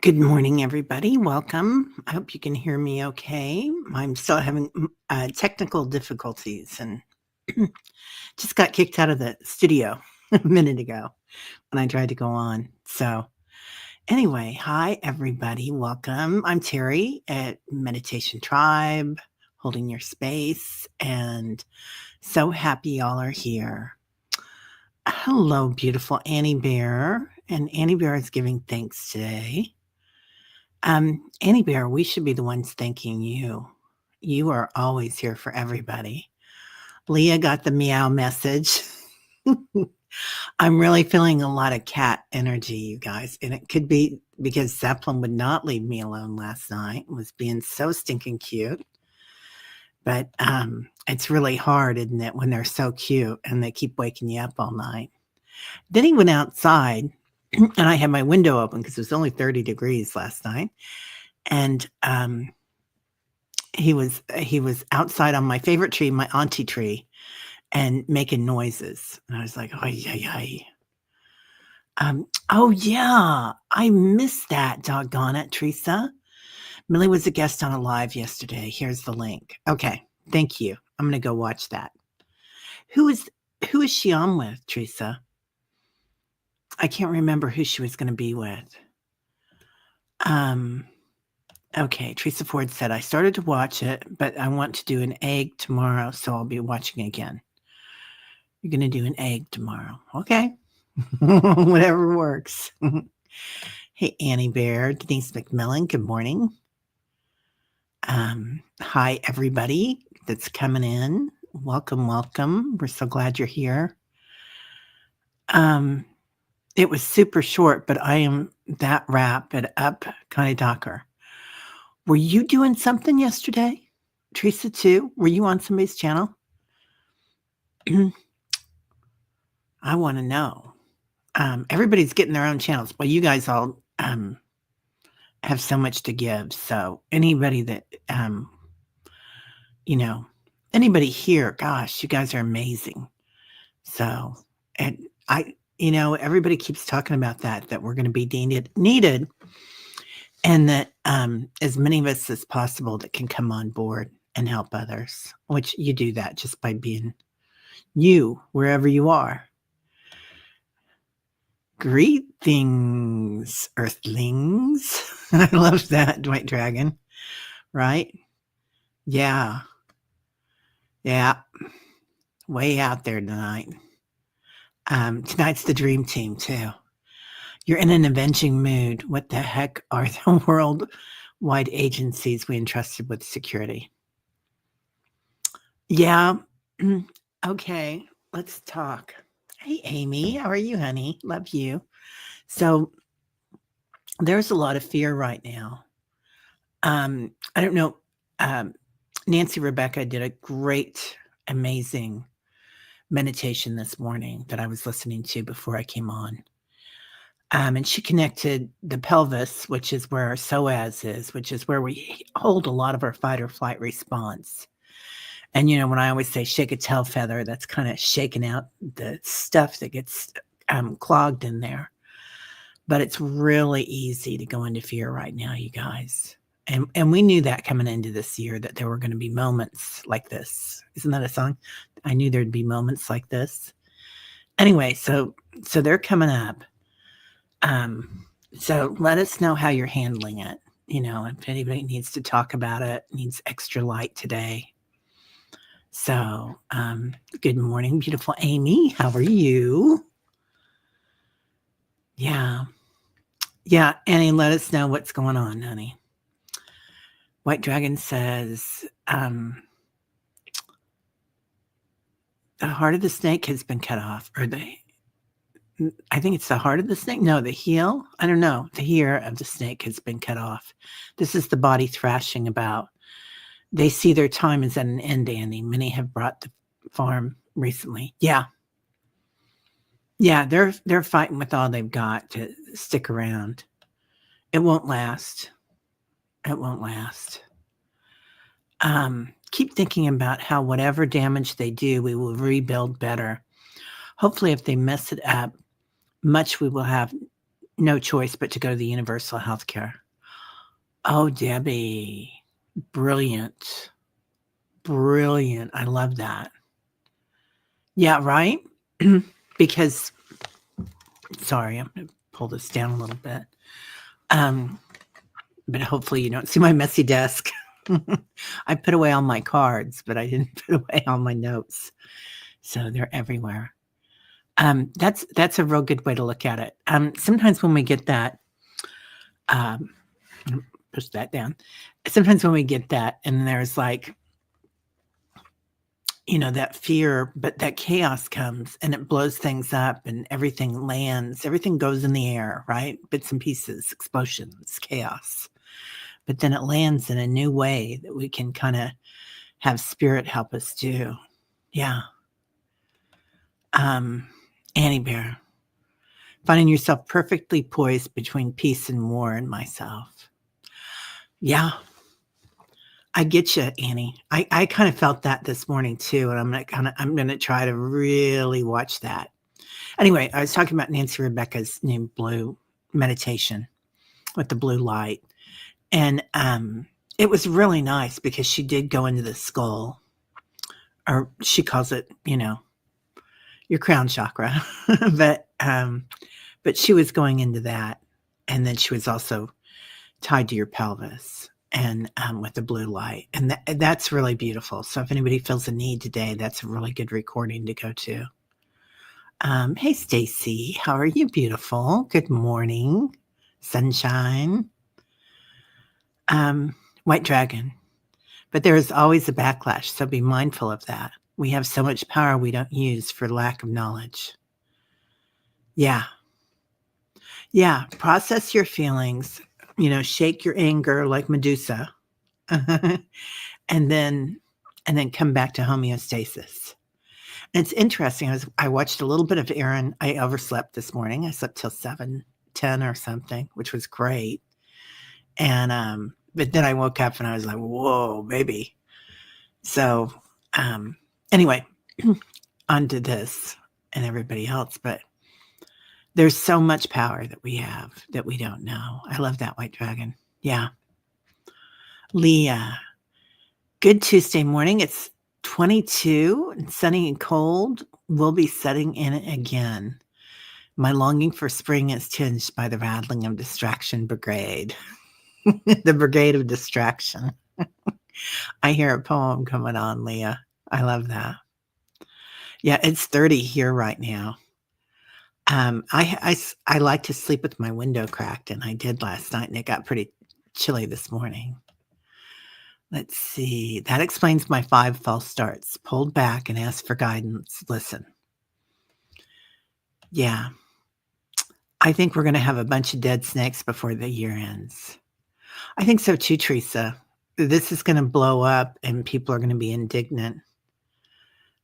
Good morning, everybody. Welcome. I hope you can hear me okay. I'm still having technical difficulties and just got kicked out of the studio a minute ago when I tried to go on. So, anyway, hi, everybody. Welcome. I'm Terry at Meditation Tribe, holding your space, and so happy y'all are here. Hello, beautiful Annie Bear. And Annie Bear is giving thanks today. Annie Bear, we should be the ones thanking you. You are always here for everybody. Leah got the meow message. I'm really feeling a lot of cat energy, you guys. And it could be because Zeppelin would not leave me alone last night, was being so stinking cute. But it's really hard, isn't it, when they're so cute and they keep waking you up all night. Then he went outside and I had my window open because it was only 30 degrees last night. And he was outside on my favorite tree, my auntie tree, and making noises. And I was like, "Ay, ay, ay." Oh yeah, I missed that. Doggone it, Teresa. Millie was a guest on a live yesterday. Here's the link. Okay, thank you. I'm gonna go watch that. Who is she on with, Teresa? I can't remember who she was going to be with. Okay, Teresa Ford said, I started to watch it, but I want to do an egg tomorrow, so I'll be watching again. You're going to do an egg tomorrow. Okay. Whatever works. Hey, Annie Bear, Denise McMillan, good morning. Hi, everybody that's coming in. Welcome, welcome. We're so glad you're here. It was super short, but I am that wrap it up kind of talker. Were you doing something yesterday? Teresa, too? Were you on somebody's channel? I want to know. Everybody's getting their own channels. Well, you guys all have so much to give. So anybody that, anybody here, gosh, you guys are amazing. So, and everybody keeps talking about that we're going to be needed. And that as many of us as possible that can come on board and help others, which you do that just by being you, wherever you are. Greetings, earthlings. I love that, Dwight Dragon. Right? Yeah. Yeah. Way out there tonight. Tonight's the dream team, too. You're in an avenging mood. What the heck are the worldwide agencies we entrusted with security? Yeah. Okay. Let's talk. Hey, Amy. How are you, honey? Love you. So there's a lot of fear right now. I don't know. Nancy Rebecca did a great, amazing meditation this morning that I was listening to before I came on. And she connected the pelvis, which is where our psoas is, which is where we hold a lot of our fight or flight response. And, when I always say shake a tail feather, that's kind of shaking out the stuff that gets clogged in there. But it's really easy to go into fear right now, you guys. And we knew that coming into this year that there were going to be moments like this. Isn't that a song? I knew there'd be moments like this. Anyway, so they're coming up. So let us know how you're handling it. If anybody needs to talk about it, needs extra light today. So, good morning, beautiful Amy. How are you? Yeah. Yeah, Annie, let us know what's going on, honey. White Dragon says, the heart of the snake has been cut off. I think it's the heart of the snake. No, the heel. I don't know. The ear of the snake has been cut off. This is the body thrashing about. They see their time is at an end, Annie. Many have brought the farm recently. Yeah. Yeah, they're fighting with all they've got to stick around. It won't last. It won't last. Keep thinking about how whatever damage they do, we will rebuild better. Hopefully, if they mess it up, much we will have no choice but to go to the universal healthcare. Oh, Debbie. Brilliant. Brilliant. I love that. Yeah, right? Because, sorry, I'm going to pull this down a little bit. But hopefully you don't see my messy desk. I put away all my cards, but I didn't put away all my notes. So they're everywhere. That's a real good way to look at it. Sometimes when we get that, push that down. Sometimes when we get that and there's like, that fear, but that chaos comes and it blows things up and everything lands, everything goes in the air, right? Bits and pieces, explosions, chaos. But then it lands in a new way that we can kind of have spirit help us do. Yeah. Annie Bear. Finding yourself perfectly poised between peace and war and myself. Yeah. I get you, Annie. I kind of felt that this morning too, and I'm gonna try to really watch that. Anyway, I was talking about Nancy Rebecca's new blue meditation with the blue light, and it was really nice because she did go into the skull, or she calls it, your crown chakra, but she was going into that, and then she was also tied to your pelvis. And with the blue light. And that's really beautiful. So if anybody feels a need today, that's a really good recording to go to. Hey, Stacy, how are you, beautiful? Good morning, sunshine. White dragon. But there is always a backlash, so be mindful of that. We have so much power we don't use for lack of knowledge. Yeah. Yeah, process your feelings. Shake your anger like Medusa, and then come back to homeostasis. And it's interesting. I watched a little bit of Aaron. I overslept this morning. I slept till 7:10 or something, which was great. And but then I woke up and I was like, "Whoa, baby!" So anyway, on to this and everybody else, but. There's so much power that we have that we don't know. I love that, White Dragon. Yeah. Leah. Good Tuesday morning. It's 22 and sunny and cold. We'll be setting in it again. My longing for spring is tinged by the rattling of distraction brigade. The brigade of distraction. I hear a poem coming on, Leah. I love that. Yeah, it's 30 here right now. I like to sleep with my window cracked, and I did last night, and it got pretty chilly this morning. Let's see. That explains my 5 false starts. Pulled back and asked for guidance. Listen. Yeah. I think we're going to have a bunch of dead snakes before the year ends. I think so too, Teresa. This is going to blow up, and people are going to be indignant.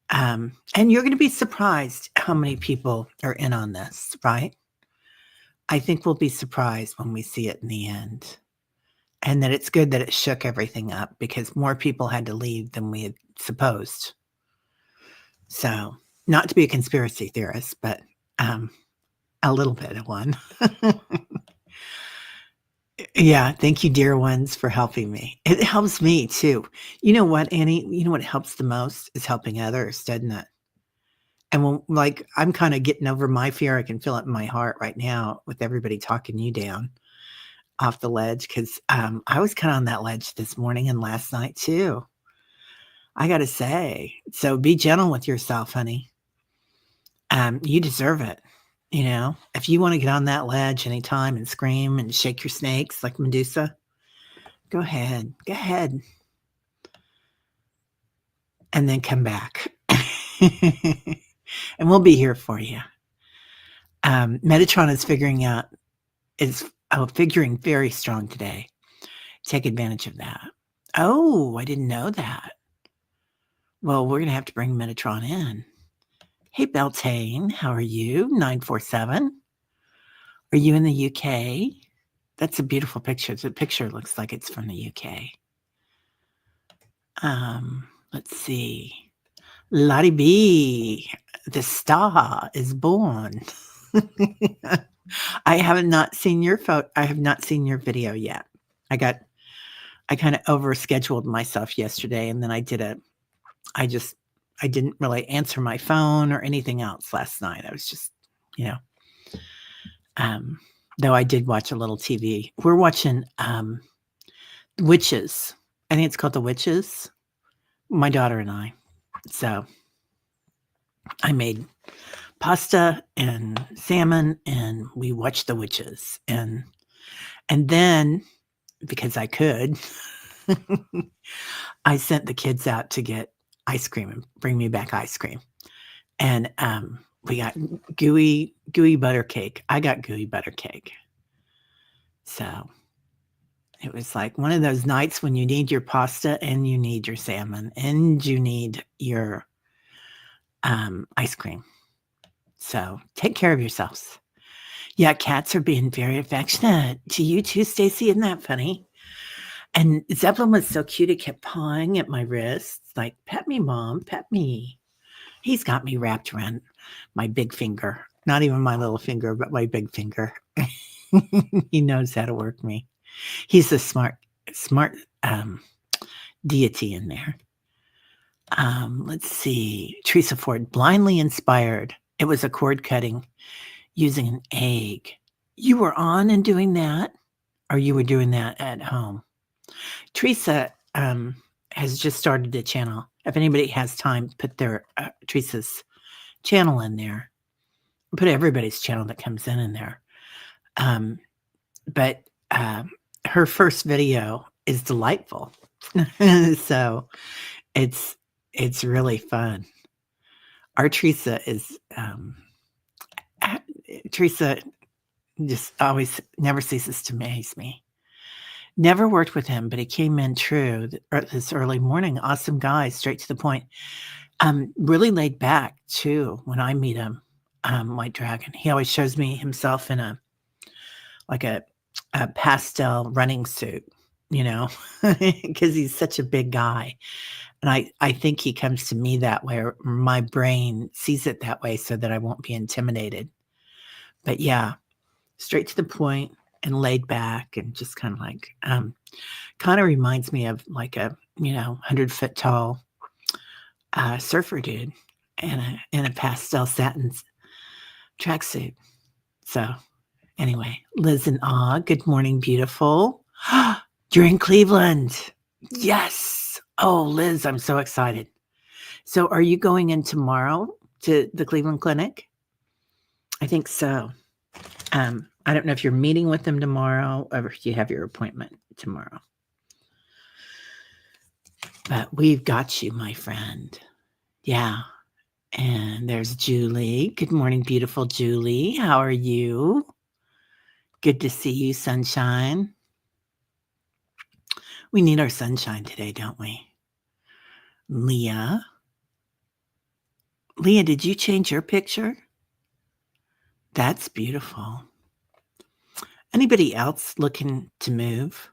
And you're going to be surprised how many people are in on this, right? I think we'll be surprised when we see it in the end. And that it's good that it shook everything up because more people had to leave than we had supposed. So, not to be a conspiracy theorist, but a little bit of one. Yeah, thank you, dear ones, for helping me. It helps me too. You know what, Annie? You know what helps the most is helping others, doesn't it? And when, I'm kind of getting over my fear, I can feel it in my heart right now with everybody talking you down off the ledge because I was kind of on that ledge this morning and last night too. I got to say, so be gentle with yourself, honey. You deserve it. If you want to get on that ledge anytime and scream and shake your snakes like Medusa, go ahead. And then come back. And we'll be here for you. Metatron is figuring very strong today. Take advantage of that. Oh, I didn't know that. Well, we're going to have to bring Metatron in. Hey, Beltane, how are you? 947. Are you in the UK? That's a beautiful picture. The picture looks like it's from the UK. Let's see. Lottie B, the star is born. I have not seen your photo. I have not seen your video yet. I kind of overscheduled myself yesterday, and then I just I didn't really answer my phone or anything else last night. I was just, you know, um, though I did watch a little TV. We're watching Witches. I think it's called The Witches. My daughter and I. So I made pasta and salmon, and we watched The Witches, and then because I could, I sent the kids out to get ice cream and bring me back ice cream. And we got gooey butter cake. I got gooey butter cake. So it was like one of those nights when you need your pasta and you need your salmon and you need your ice cream. So take care of yourselves. Yeah, cats are being very affectionate to you too, Stacy. Isn't that funny? And Zeppelin was so cute. He kept pawing at my wrists, like, pet me, Mom, pet me. He's got me wrapped around my big finger. Not even my little finger, but my big finger. He knows how to work me. He's a smart deity in there. Let's see. Teresa Ford, blindly inspired. It was a cord cutting using an egg. You were on and doing that? Or you were doing that at home? Teresa has just started a channel. If anybody has time, put their Teresa's channel in there. Put everybody's channel that comes in there. But her first video is delightful. So it's really fun. Our Teresa is Teresa just always never ceases to amaze me. Never worked with him, but he came in true this early morning. Awesome guy, straight to the point. Really laid back too when I meet him. White Dragon. He always shows me himself in a pastel running suit, because he's such a big guy. And I think he comes to me that way, or my brain sees it that way so that I won't be intimidated. But yeah, straight to the point and laid back and just kind of like, kind of reminds me of like a, 100-foot tall surfer dude in a pastel satin tracksuit. So anyway, Liz and good morning, beautiful. You're in Cleveland. Yes. Oh, Liz, I'm so excited. So are you going in tomorrow to the Cleveland Clinic? I think so. I don't know if you're meeting with them tomorrow or if you have your appointment tomorrow. But we've got you, my friend. Yeah. And there's Julie. Good morning, beautiful Julie. How are you? Good to see you, sunshine. We need our sunshine today, don't we? Leah, did you change your picture? That's beautiful. Anybody else looking to move?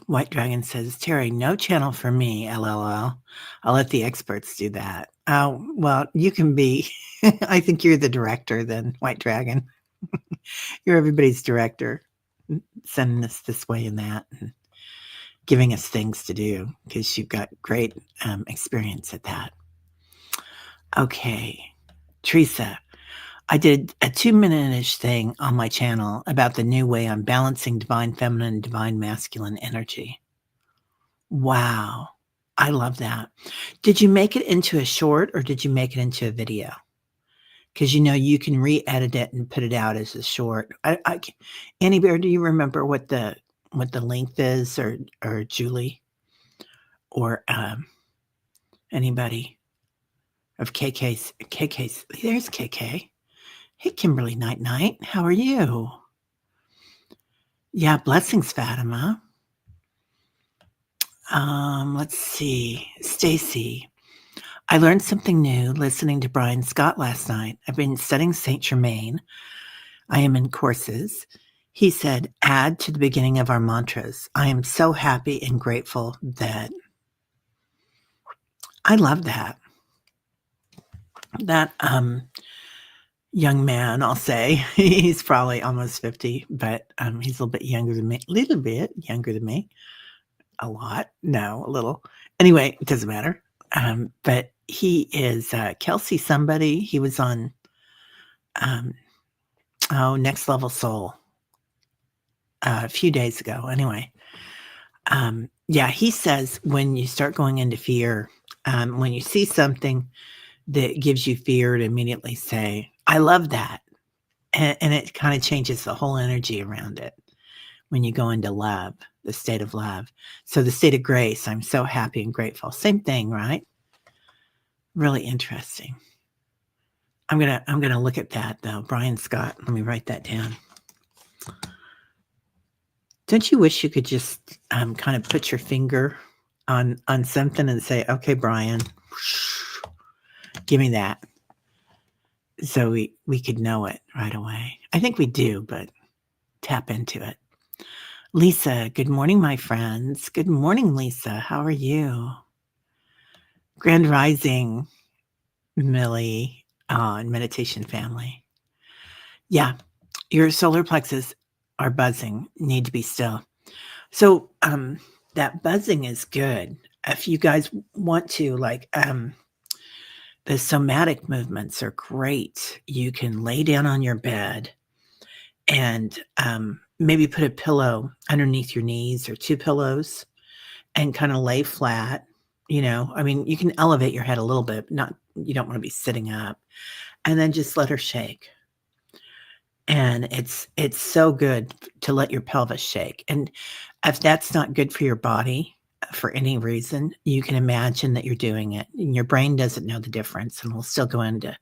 White Dragon says, Terry, no channel for me, LOL. I'll let the experts do that. Oh, well, you can be. I think you're the director then, White Dragon. You're everybody's director, sending us this way and that, and giving us things to do because you've got great experience at that. Okay, Teresa, I did a 2-minute-ish thing on my channel about the new way I'm balancing divine feminine and divine masculine energy. Wow, I love that. Did you make it into a short or did you make it into a video? Because you can re-edit it and put it out as a short. Anybody, do you remember what the length is, or Julie, or anybody of KK's? There's KK. Hey, Kimberly, night. How are you? Yeah, blessings, Fatima. Let's see. Stacy, I learned something new listening to Brian Scott last night. I've been studying Saint Germain. I am in courses. He said, add to the beginning of our mantras. I am so happy and grateful that I love that. young man, I'll say. He's probably almost 50, but he's a little bit younger than me. A little bit younger than me. A lot. No, a little. Anyway, it doesn't matter. But he is Kelsey somebody. He was on Next Level Soul a few days ago. Anyway, yeah, he says when you start going into fear, when you see something that gives you fear, to immediately say, I love that. And it kind of changes the whole energy around it when you go into love, the state of love. So the state of grace, I'm so happy and grateful. Same thing, right? Really interesting. I'm gonna look at that though. Brian Scott, let me write that down. Don't you wish you could just kind of put your finger on something and say, okay, Brian, give me that. So we could know it right away. I think we do, but tap into it. Lisa, good morning, my friends. Good morning, Lisa. How are you? Grand Rising, Millie, and Meditation Family. Yeah, your solar plexus are buzzing, need to be still. So that buzzing is good. If you guys want to, like, the somatic movements are great. You can lay down on your bed and maybe put a pillow underneath your knees or 2 pillows and kind of lay flat. I mean, you can elevate your head a little bit, but you don't want to be sitting up, and then just let her shake. And it's so good to let your pelvis shake. And if that's not good for your body for any reason, you can imagine that you're doing it and your brain doesn't know the difference, and will still go into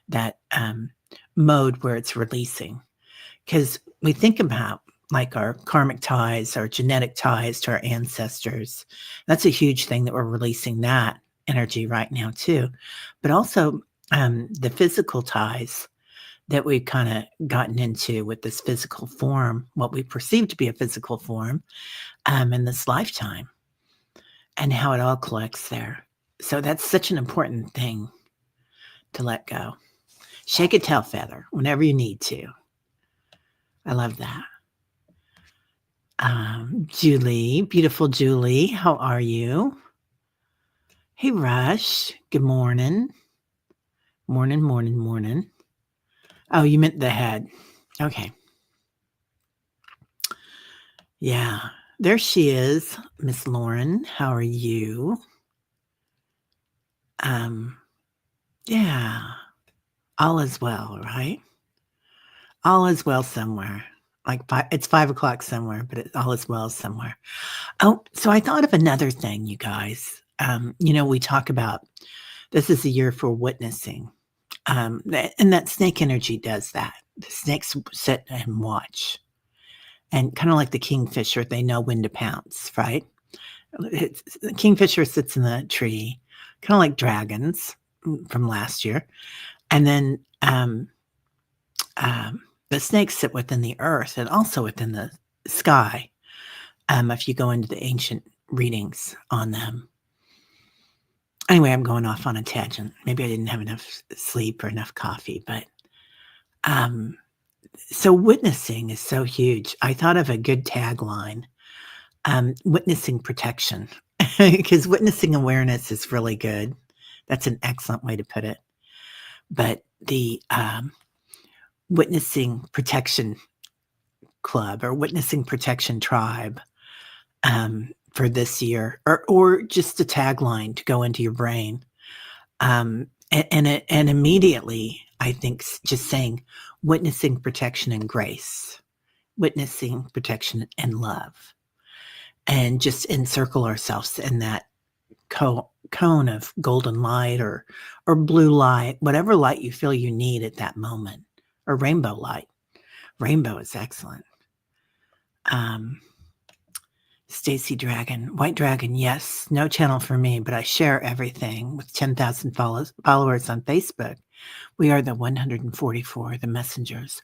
that mode where it's releasing. Because we think about like our karmic ties, our genetic ties to our ancestors. That's a huge thing that we're releasing that energy right now too. But also the physical ties that we've kind of gotten into with this physical form, what we perceive to be a physical form in this lifetime, and how it all collects there. So that's such an important thing to let go. Shake a tail feather whenever you need to. I love that. Julie, beautiful Julie, how are you? Hey, Rush, good morning. Morning. Oh, you meant the head. Okay. Yeah, there she is, Miss Lauren. How are you? Yeah, all is well, right? All is well somewhere. Like it's 5:00 somewhere, but all is well somewhere. Oh, so I thought of another thing, you guys. We talk about this is a year for witnessing. And that snake energy does that. The snakes sit and watch. And kind of like the kingfisher, they know when to pounce, right? The kingfisher sits in the tree, kind of like dragons from last year. And then the snakes sit within the earth and also within the sky. If you go into the ancient readings on them. Anyway, I'm going off on a tangent. Maybe I didn't have enough sleep or enough coffee, but so witnessing is so huge. I thought of a good tagline, witnessing protection, because witnessing awareness is really good. That's an excellent way to put it. But the witnessing protection club or witnessing protection tribe for this year, or just a tagline to go into your brain. And immediately, I think just saying witnessing protection and grace, witnessing protection and love, and just encircle ourselves in that cone of golden light or blue light, whatever light you feel you need at that moment, or rainbow light. Rainbow is excellent. Stacy Dragon, White Dragon, yes, no channel for me, but I share everything with 10,000 followers on Facebook. We are the 144, the messengers.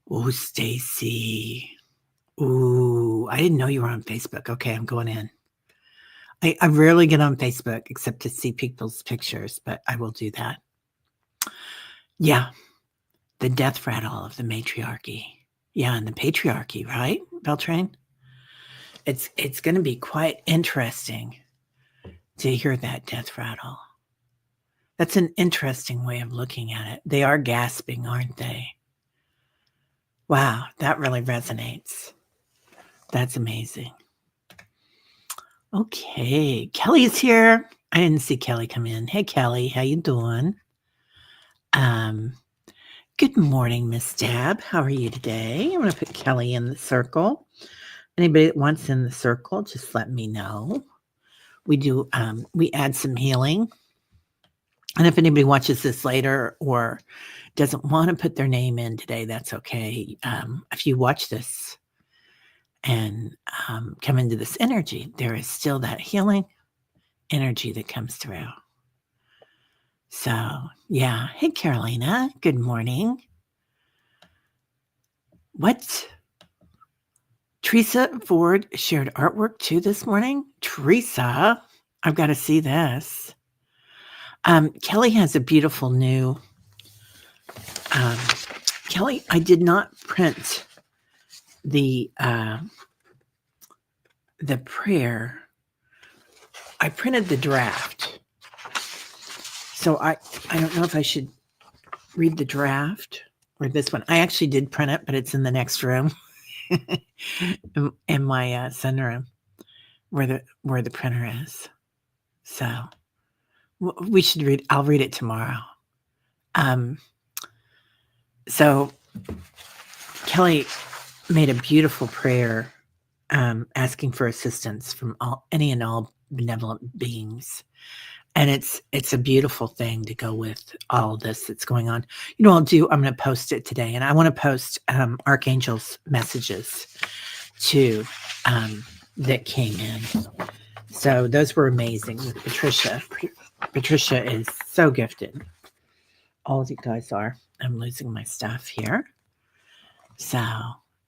Oh, Stacy. Ooh, I didn't know you were on Facebook. Okay, I'm going in. I rarely get on Facebook except to see people's pictures, but I will do that. Yeah. the death rattle of the matriarchy. Yeah, and the patriarchy, right, Beltran? It's going to be quite interesting to hear that death rattle. That's an interesting way of looking at it. They are gasping, aren't they? Wow, that really resonates. That's amazing. Okay, Kelly's here. I didn't see Kelly come in. Hey, Kelly, how you doing? Good morning, Miss Dab. How are you today? I'm going to put Kelly in the circle. Anybody that wants in the circle, just let me know. We do, we add some healing. And if anybody watches this later or doesn't want to put their name in today, that's okay. If you watch this and come into this energy, there is still that healing energy that comes through. So, yeah. Hey, Carolina. Good morning. What? Teresa Ford shared artwork too this morning? Teresa, I've got to see this. Kelly has a beautiful new... Kelly, I did not print the prayer. I printed the draft. So I don't know if I should read the draft or this one. I actually did print it, but it's in the next room. in my sunroom where the printer is. So we should read. I'll read it tomorrow. So Kelly made a beautiful prayer asking for assistance from any and all benevolent beings. And it's a beautiful thing to go with all this that's going on. You know, I'm going to post it today. And I want to post Archangel's messages too that came in. So those were amazing with Patricia. Patricia is so gifted. All of you guys are. I'm losing my stuff here. So,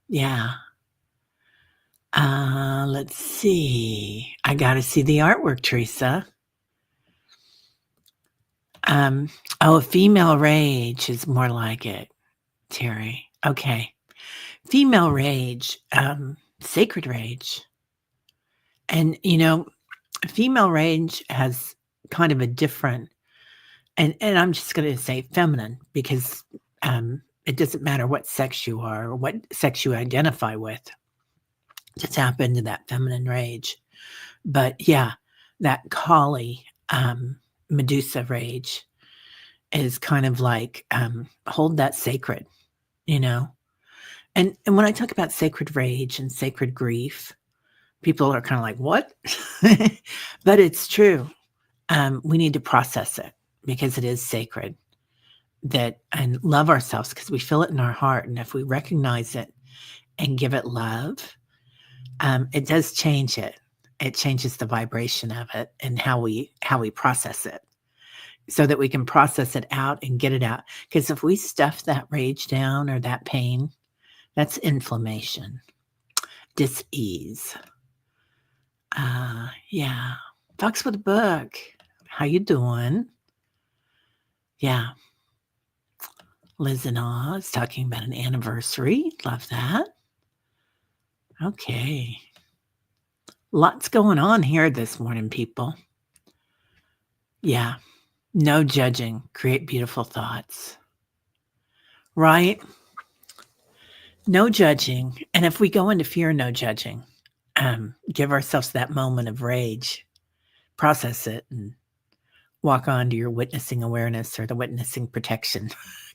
yeah. Let's see. I got to see the artwork, Teresa. Female rage is more like it, Terry. Okay. Female rage, sacred rage. And, you know, female rage has kind of a different, and I'm just going to say feminine because it doesn't matter what sex you are or what sex you identify with to tap into that feminine rage. But yeah, that Kali, Medusa rage is kind of like hold that sacred, you know. And when I talk about sacred rage and sacred grief, people are kind of like, what? But it's true. We need to process it because it is sacred. And love ourselves because we feel it in our heart. And if we recognize it and give it love, it does change it. It changes the vibration of it and how we process it so that we can process it out and get it out. Because if we stuff that rage down or that pain, that's inflammation, dis-ease. Yeah. Fox with a book. How you doing? Yeah. Liz and Oz talking about an anniversary. Love that. Okay. Lots going on here this morning, people. Yeah. No judging. Create beautiful thoughts. Right? No judging. And if we go into fear, no judging. Give ourselves that moment of rage. Process it and walk on to your witnessing awareness or the witnessing protection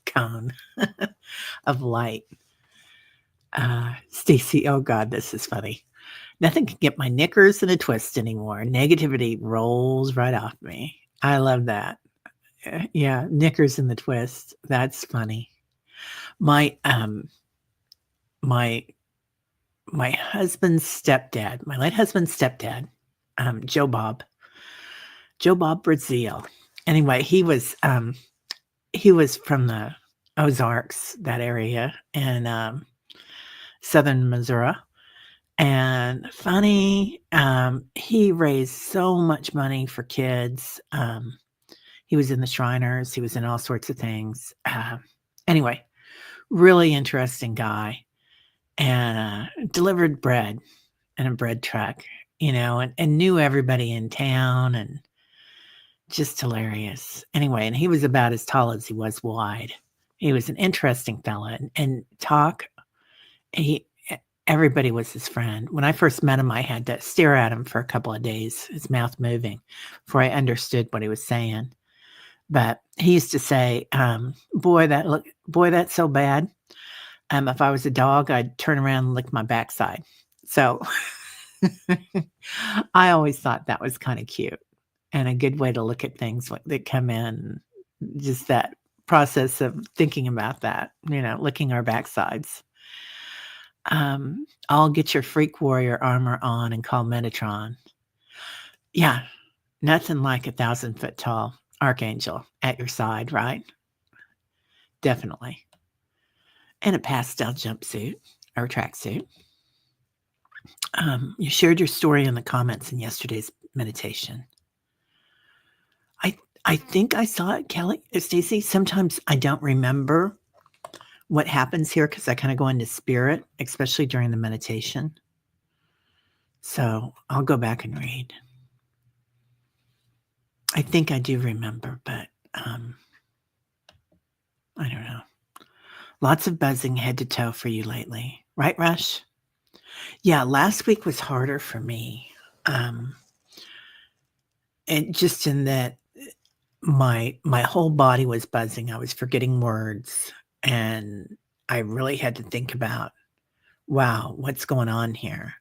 cone of light. Stacy, oh God, this is funny. Nothing can get my knickers in a twist anymore. Negativity rolls right off me. I love that. Yeah, knickers in the twist. That's funny. My husband's stepdad, my late husband's stepdad, Joe Bob Brazil. Anyway, he was from the Ozarks, that area, in southern Missouri. And funny, he raised so much money for kids. He was in the Shriners. He was in all sorts of things. Anyway, Really interesting guy, and delivered bread in a bread truck, and knew everybody in town, and just hilarious. Anyway, and he was about as tall as he was wide. He was an interesting fella, and talk. He Everybody was his friend. When I first met him, I had to stare at him for a couple of days, his mouth moving, before I understood what he was saying. But he used to say, "Boy, that's so bad. If I was a dog, I'd turn around and lick my backside." So I always thought that was kind of cute and a good way to look at things that come in. Just that process of thinking about that, licking our backsides. I'll get your freak warrior armor on and call Metatron. Yeah, nothing like 1,000-foot tall archangel at your side, right? Definitely. And a pastel jumpsuit or tracksuit. You shared your story in the comments in yesterday's meditation. I think I saw it, Kelly, Stacy. Sometimes I don't remember what happens here because I kind of go into spirit, especially during the meditation. So I'll go back and read. I think I do remember, but I don't know. Lots of buzzing head to toe for you lately. Right, Rush? Yeah, last week was harder for me. And just in that my whole body was buzzing. I was forgetting words, and I really had to think about, wow, what's going on here?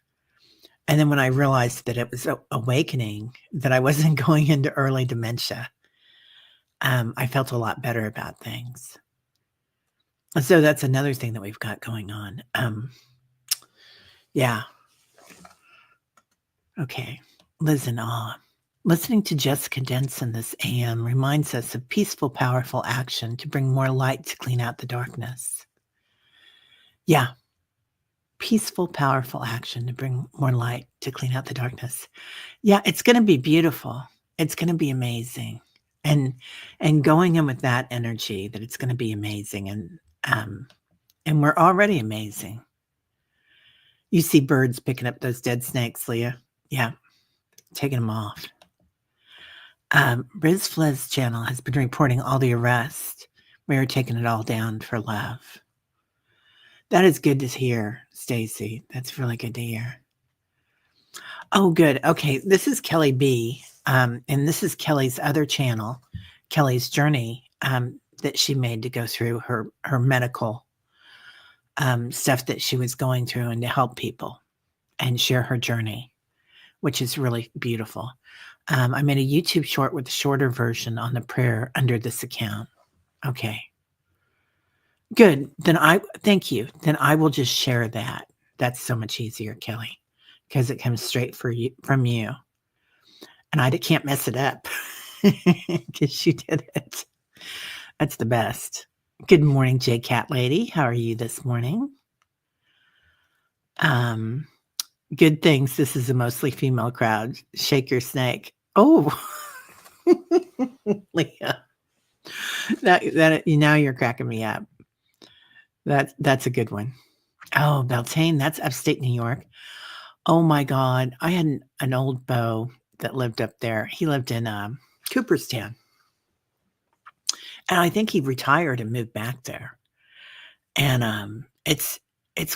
And then when I realized that it was awakening, that I wasn't going into early dementia, I felt a lot better about things. So that's another thing that we've got going on. Yeah. Okay. Liz in awe. Listening to Jessica Denson this AM reminds us of peaceful, powerful action to bring more light to clean out the darkness. Yeah. Peaceful, powerful action to bring more light to clean out the darkness. Yeah, it's going to be beautiful. It's going to be amazing. And going in with that energy that it's going to be amazing. And we're already amazing. You see birds picking up those dead snakes, Leah. Yeah, taking them off. Riz Flez channel has been reporting all the arrests. We are taking it all down for love. That is good to hear, Stacy. That's really good to hear. Oh, good. Okay, this is Kelly B. And this is Kelly's other channel, Kelly's Journey, that she made to go through her medical stuff that she was going through and to help people and share her journey, which is really beautiful. I made a YouTube short with a shorter version on the prayer under this account. Okay. Good. Thank you. Then I will just share that. That's so much easier, Kelly, because it comes straight from you. And I can't mess it up because you did it. That's the best. Good morning, J Cat Lady. How are you this morning? Good things. This is a mostly female crowd. Shake your snake. Oh, Leah. That now you're cracking me up. That's a good one. Oh, Beltane, that's upstate New York. Oh my God. I had an old beau that lived up there. He lived in Cooperstown. And I think he retired and moved back there. And it's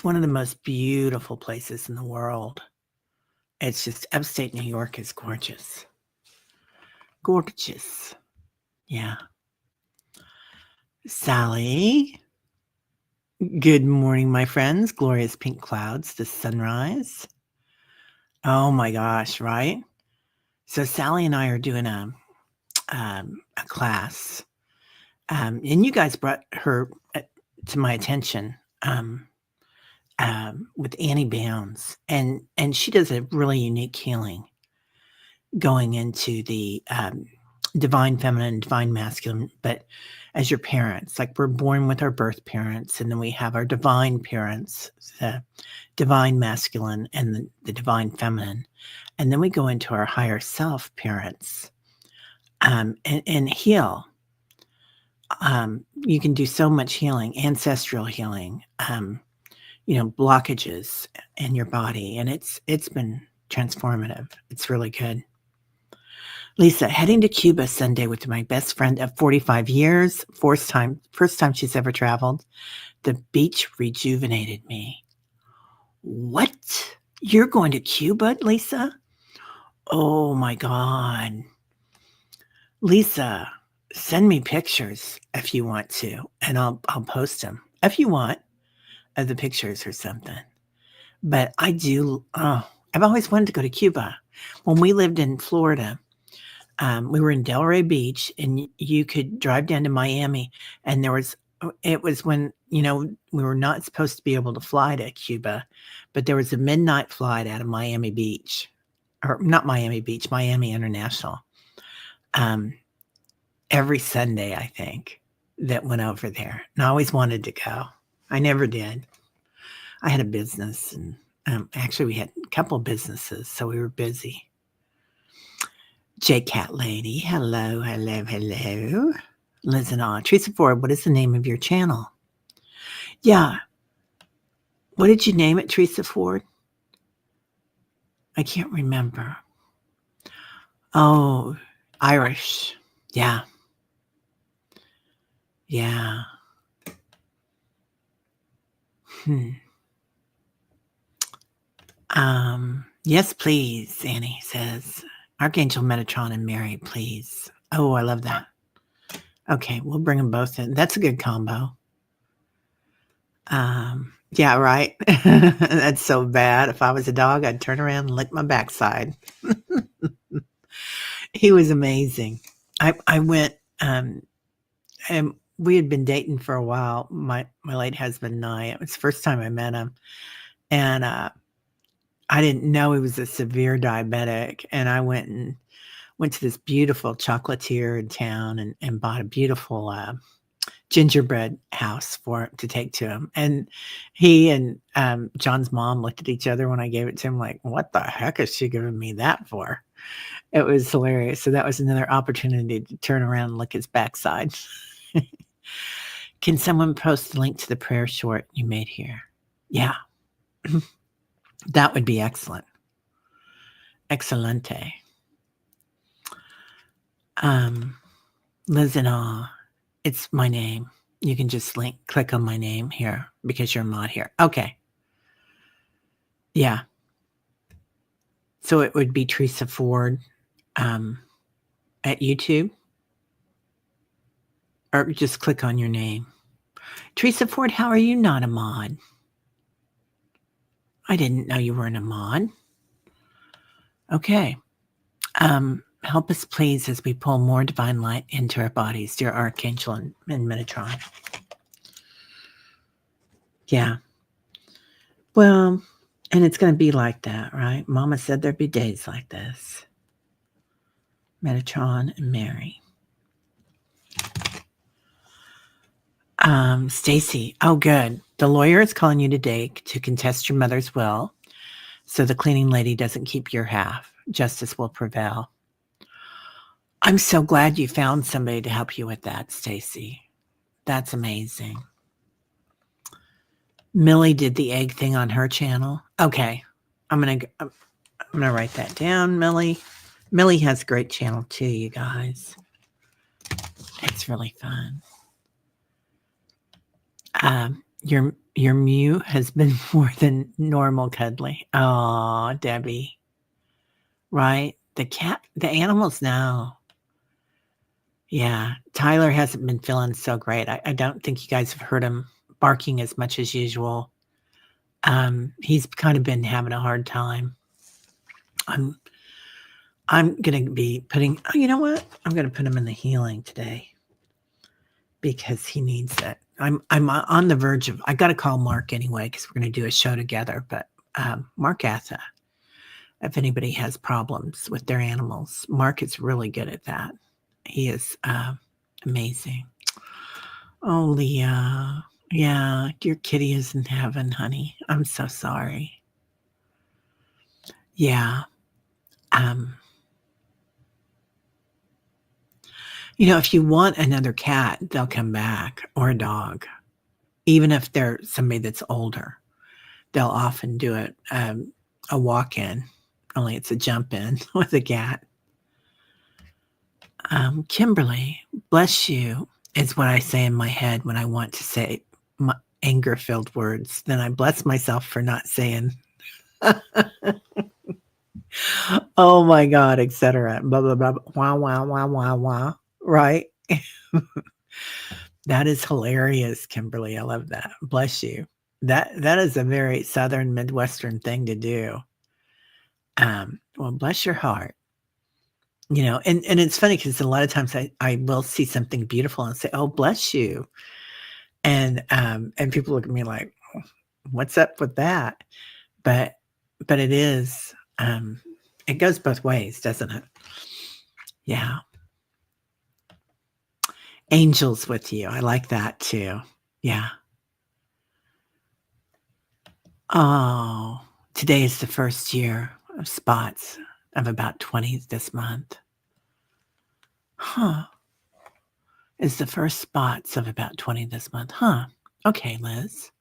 one of the most beautiful places in the world. It's just upstate New York is gorgeous. Gorgeous. Yeah. Sally. Good morning, my friends. Glorious pink clouds, the sunrise. Oh my gosh, right? So Sally and I are doing a class. And you guys brought her to my attention with Annie Bounds. And she does a really unique healing going into the divine feminine, divine masculine, but as your parents, like we're born with our birth parents, and then we have our divine parents, the divine masculine and the divine feminine. And then we go into our higher self parents and heal You can do so much healing, ancestral healing, blockages in your body, and it's been transformative. It's really good. Lisa, heading to Cuba Sunday with my best friend of 45 years. First time she's ever traveled. The beach rejuvenated me. What? You're going to Cuba, Lisa? Oh my God. Lisa, send me pictures if you want to, and I'll post them if you want, of the pictures or something. But I've always wanted to go to Cuba. When we lived in Florida, we were in Delray Beach, and you could drive down to Miami, and it was when, we were not supposed to be able to fly to Cuba, but there was a midnight flight out of Miami Beach, or not Miami Beach, Miami International, every Sunday, I think, that went over there. And I always wanted to go. I never did. I had a business, and actually we had a couple businesses, so we were busy. J-Cat Lady, hello. Liz and all. Teresa Ford, what is the name of your channel? Yeah. What did you name it, Teresa Ford? I can't remember. Oh, Irish. Yeah. Yeah. Yes, please, Annie says. Archangel Metatron and Mary, please. Oh, I love that. Okay, we'll bring them both in. That's a good combo. Yeah, right. That's so bad. If I was a dog, I'd turn around and lick my backside. He was amazing. I went, and we had been dating for a while, my late husband and I. It was the first time I met him. And I didn't know he was a severe diabetic. And I went to this beautiful chocolatier in town and bought a beautiful gingerbread house to take to him. And he and John's mom looked at each other when I gave it to him like, what the heck is she giving me that for? It was hilarious. So that was another opportunity to turn around and lick his backside. Can someone post the link to the prayer short you made here? Yeah. That would be excellent. Excelente. Liz and all. It's my name. You can just click on my name here because you're a mod here. Okay. Yeah. So it would be Teresa Ford at YouTube, or just click on your name. Teresa Ford, how are you not a mod? I didn't know you weren't a mod. Okay. Help us, please, as we pull more divine light into our bodies, dear Archangel and Metatron. Yeah. Well, and it's going to be like that, right? Mama said there'd be days like this. Metatron and Mary. Stacy. Oh, good. The lawyer is calling you today to contest your mother's will, so the cleaning lady doesn't keep your half. Justice will prevail. I'm so glad you found somebody to help you with that, Stacy. That's amazing. Millie did the egg thing on her channel. Okay. I'm gonna write that down, Millie. Millie has a great channel too, you guys. It's really fun. Your Mew has been more than normal cuddly. Oh, Debbie. Right? The animals now. Yeah. Tyler hasn't been feeling so great. I don't think you guys have heard him barking as much as usual. He's kind of been having a hard time. I'm going to be putting, you know what? I'm going to put him in the healing today because he needs it. I'm on the verge of, I got to call Mark anyway, because we're going to do a show together, but Mark Atha, if anybody has problems with their animals, Mark is really good at that. He is amazing. Oh, Leah. Yeah, your kitty is in heaven, honey. I'm so sorry. Yeah. If you want another cat, they'll come back, or a dog, even if they're somebody that's older. They'll often do it, a walk-in, only it's a jump-in with a cat. Kimberly, bless you, is what I say in my head when I want to say my anger-filled words. Then I bless myself for not saying, oh my God, etc. Blah, blah, blah, wah, wah, wah, wah, wah. Right? That is hilarious, Kimberly. I love that. Bless you. That is a very Southern Midwestern thing to do. Well, bless your heart. And it's funny because a lot of times I will see something beautiful and say, "Oh, bless you," and people look at me like, "What's up with that?" But it is. It goes both ways, doesn't it? Yeah. Angels with you. I like that too. Yeah. Oh, today is the first year of spots of about 20 this month. Huh. Is the first spots of about 20 this month. Huh. Okay, Liz.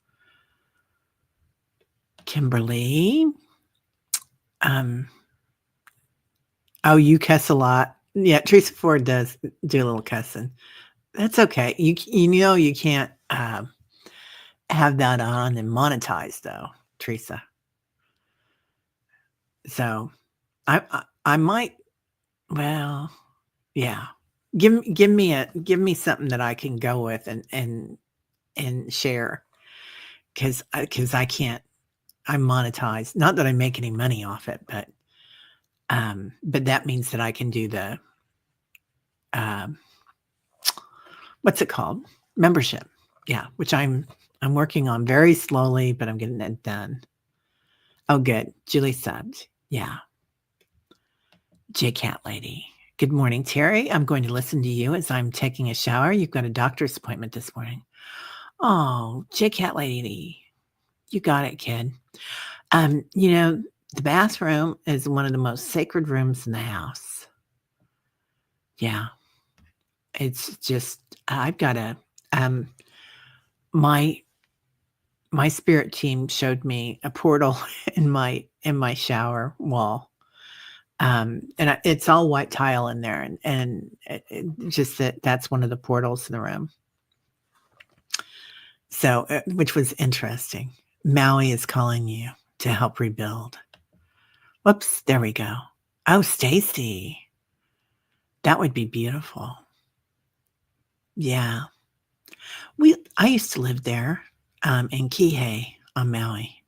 Kimberly. Oh, you cuss a lot. Yeah, Teresa Ford does do a little cussing. That's okay. You can't have that on and monetize though, Teresa. So I might. Well, yeah. Give me something that I can go with and share because I can't. I monetize. Not that I make any money off it, but that means that I can do the what's it called? Membership. Yeah, which I'm working on very slowly, but I'm getting it done. Oh, good. Julie subbed. Yeah. J Cat Lady. Good morning, Terry. I'm going to listen to you as I'm taking a shower. You've got a doctor's appointment this morning. Oh, J Cat Lady. You got it, kid. The bathroom is one of the most sacred rooms in the house. Yeah. It's just I've got a my spirit team showed me a portal in my shower wall. And it's all white tile in there, and just that's one of the portals in the room. So, which was interesting. Maui is calling you to help rebuild. Whoops, there we go. Oh, Stacy. That would be beautiful. Yeah. I used to live there in Kihei on Maui.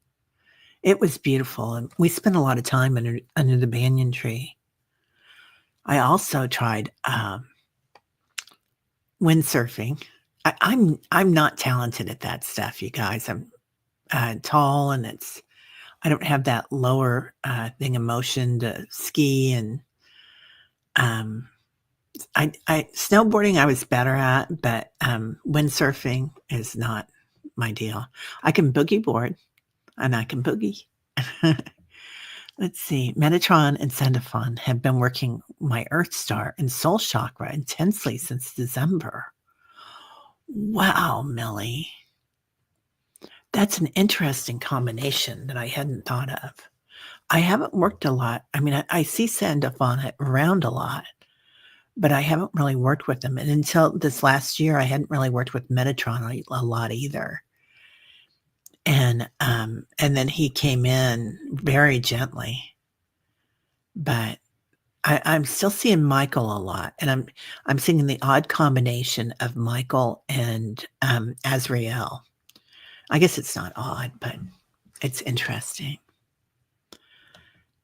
It was beautiful, and we spent a lot of time under the banyan tree. I also tried windsurfing. I'm not talented at that stuff, you guys. I'm tall, and I don't have that lower thing of motion to ski, and I snowboarding I was better at, but windsurfing is not my deal. I can boogie board, and I can boogie. Let's see. Metatron and Sendifon have been working my Earth Star and Soul Chakra intensely since December. Wow, Millie. That's an interesting combination that I hadn't thought of. I haven't worked a lot. I mean, I see Sendifon around a lot, but I haven't really worked with them. And until this last year, I hadn't really worked with Metatron a lot either. And then he came in very gently, but I'm still seeing Michael a lot, and I'm seeing the odd combination of Michael and Azrael. I guess it's not odd, but it's interesting.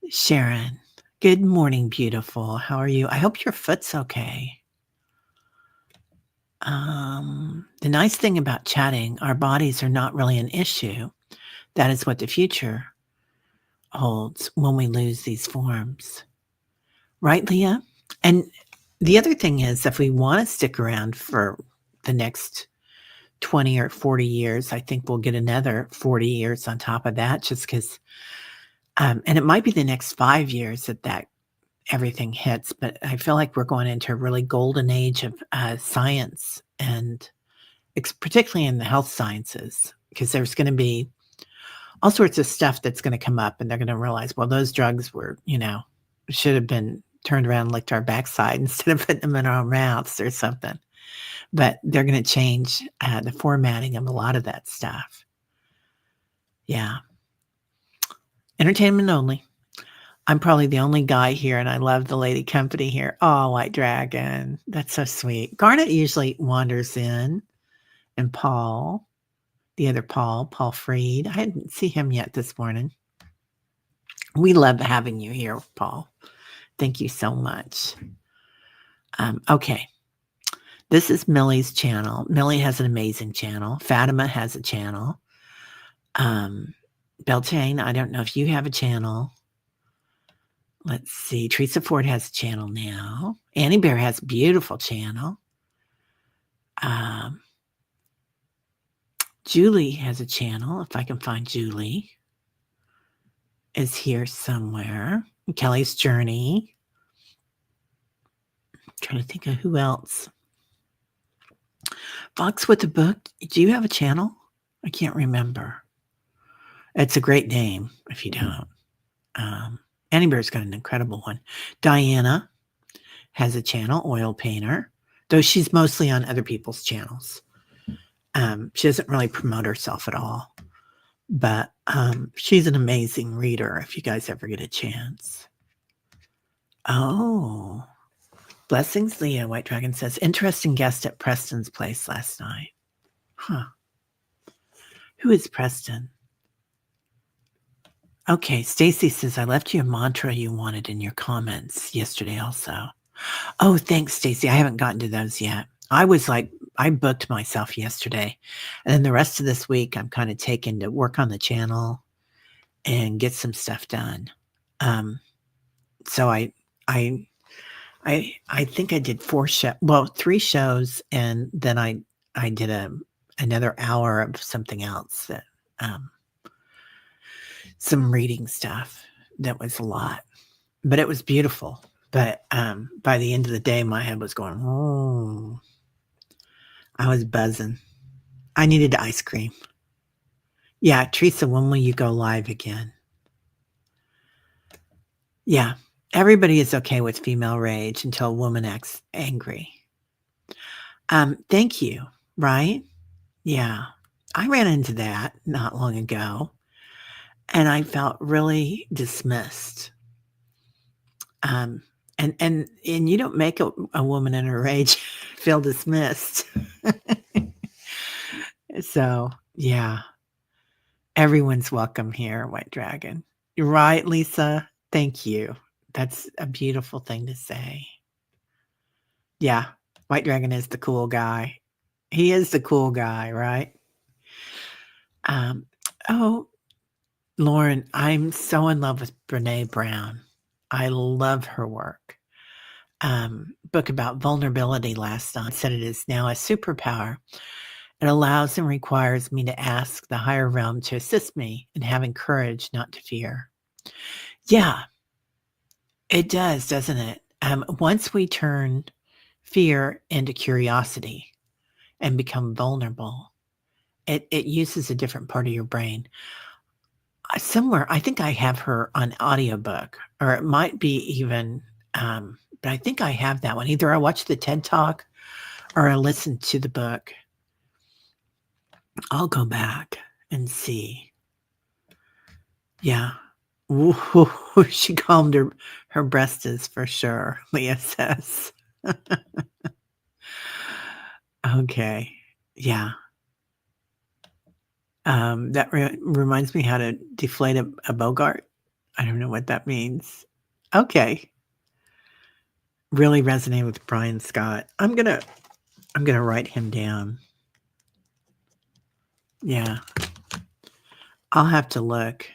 Sharon, good morning, beautiful. How are you? I hope your foot's okay. The nice thing about chatting, our bodies are not really an issue. That is what the future holds when we lose these forms. Right, Leah? And the other thing is, if we want to stick around for the next 20 or 40 years, I think we'll get another 40 years on top of that, just because, and it might be the next 5 years that everything hits, but I feel like we're going into a really golden age of science and particularly in the health sciences, because there's going to be all sorts of stuff that's going to come up and they're going to realize, well, those drugs were, should have been turned around and licked our backside instead of putting them in our mouths or something. But they're going to change the formatting of a lot of that stuff. Yeah. Entertainment only. I'm probably the only guy here, and I love the lady company here. Oh, White Dragon. That's so sweet. Garnet usually wanders in, and Paul, the other Paul Freed. I didn't see him yet this morning. We love having you here, Paul. Thank you so much. Okay. This is Millie's channel. Millie has an amazing channel. Fatima has a channel. Beltane, I don't know if you have a channel. Let's see. Teresa Ford has a channel now. Annie Bear has a beautiful channel. Julie has a channel. If I can find Julie, is here somewhere. Kelly's Journey. I'm trying to think of who else. Fox with the Book. Do you have a channel? I can't remember. It's a great name if you don't. Annie Bear's got an incredible one. Diana has a channel, Oil Painter, though she's mostly on other people's channels. She doesn't really promote herself at all, but she's an amazing reader if you guys ever get a chance. Oh, blessings, Leah. White Dragon says, interesting guest at Preston's place last night. Huh. Who is Preston? Okay, Stacy says, I left you a mantra you wanted in your comments yesterday also. Oh, thanks, Stacy. I haven't gotten to those yet. I booked myself yesterday. And then the rest of this week, I'm kind of taken to work on the channel and get some stuff done. So I think I did 3 shows, and then I did another hour of something else that some reading stuff. That was a lot, but it was beautiful. But by the end of the day, my head was going, oh, I was buzzing. I needed ice cream. Yeah, Teresa, when will you go live again? Yeah, everybody is okay with female rage until a woman acts angry. Thank you, right? Yeah, I ran into that not long ago, and I felt really dismissed. And you don't make a woman in her rage feel dismissed. So, yeah, everyone's welcome here, White Dragon. You're right, Lisa. Thank you. That's a beautiful thing to say. Yeah, White Dragon is the cool guy. He is the cool guy, right? Oh, Lauren, I'm so in love with Brene Brown. I love her work. Book about vulnerability last night said it is now a superpower. It allows and requires me to ask the higher realm to assist me in having courage, not to fear. Yeah, it does, doesn't it? Once we turn fear into curiosity and become vulnerable, it uses a different part of your brain. Somewhere, I think I have her on audiobook, or it might be even, but I think I have that one. Either I watched the TED Talk or I listened to the book. I'll go back and see. Yeah. Ooh, she calmed her breasts for sure, Leah says. Okay. Yeah. That reminds me how to deflate a Bogart. I don't know what that means. Okay. Really resonate with Brian Scott. I'm gonna write him down. Yeah. I'll have to look.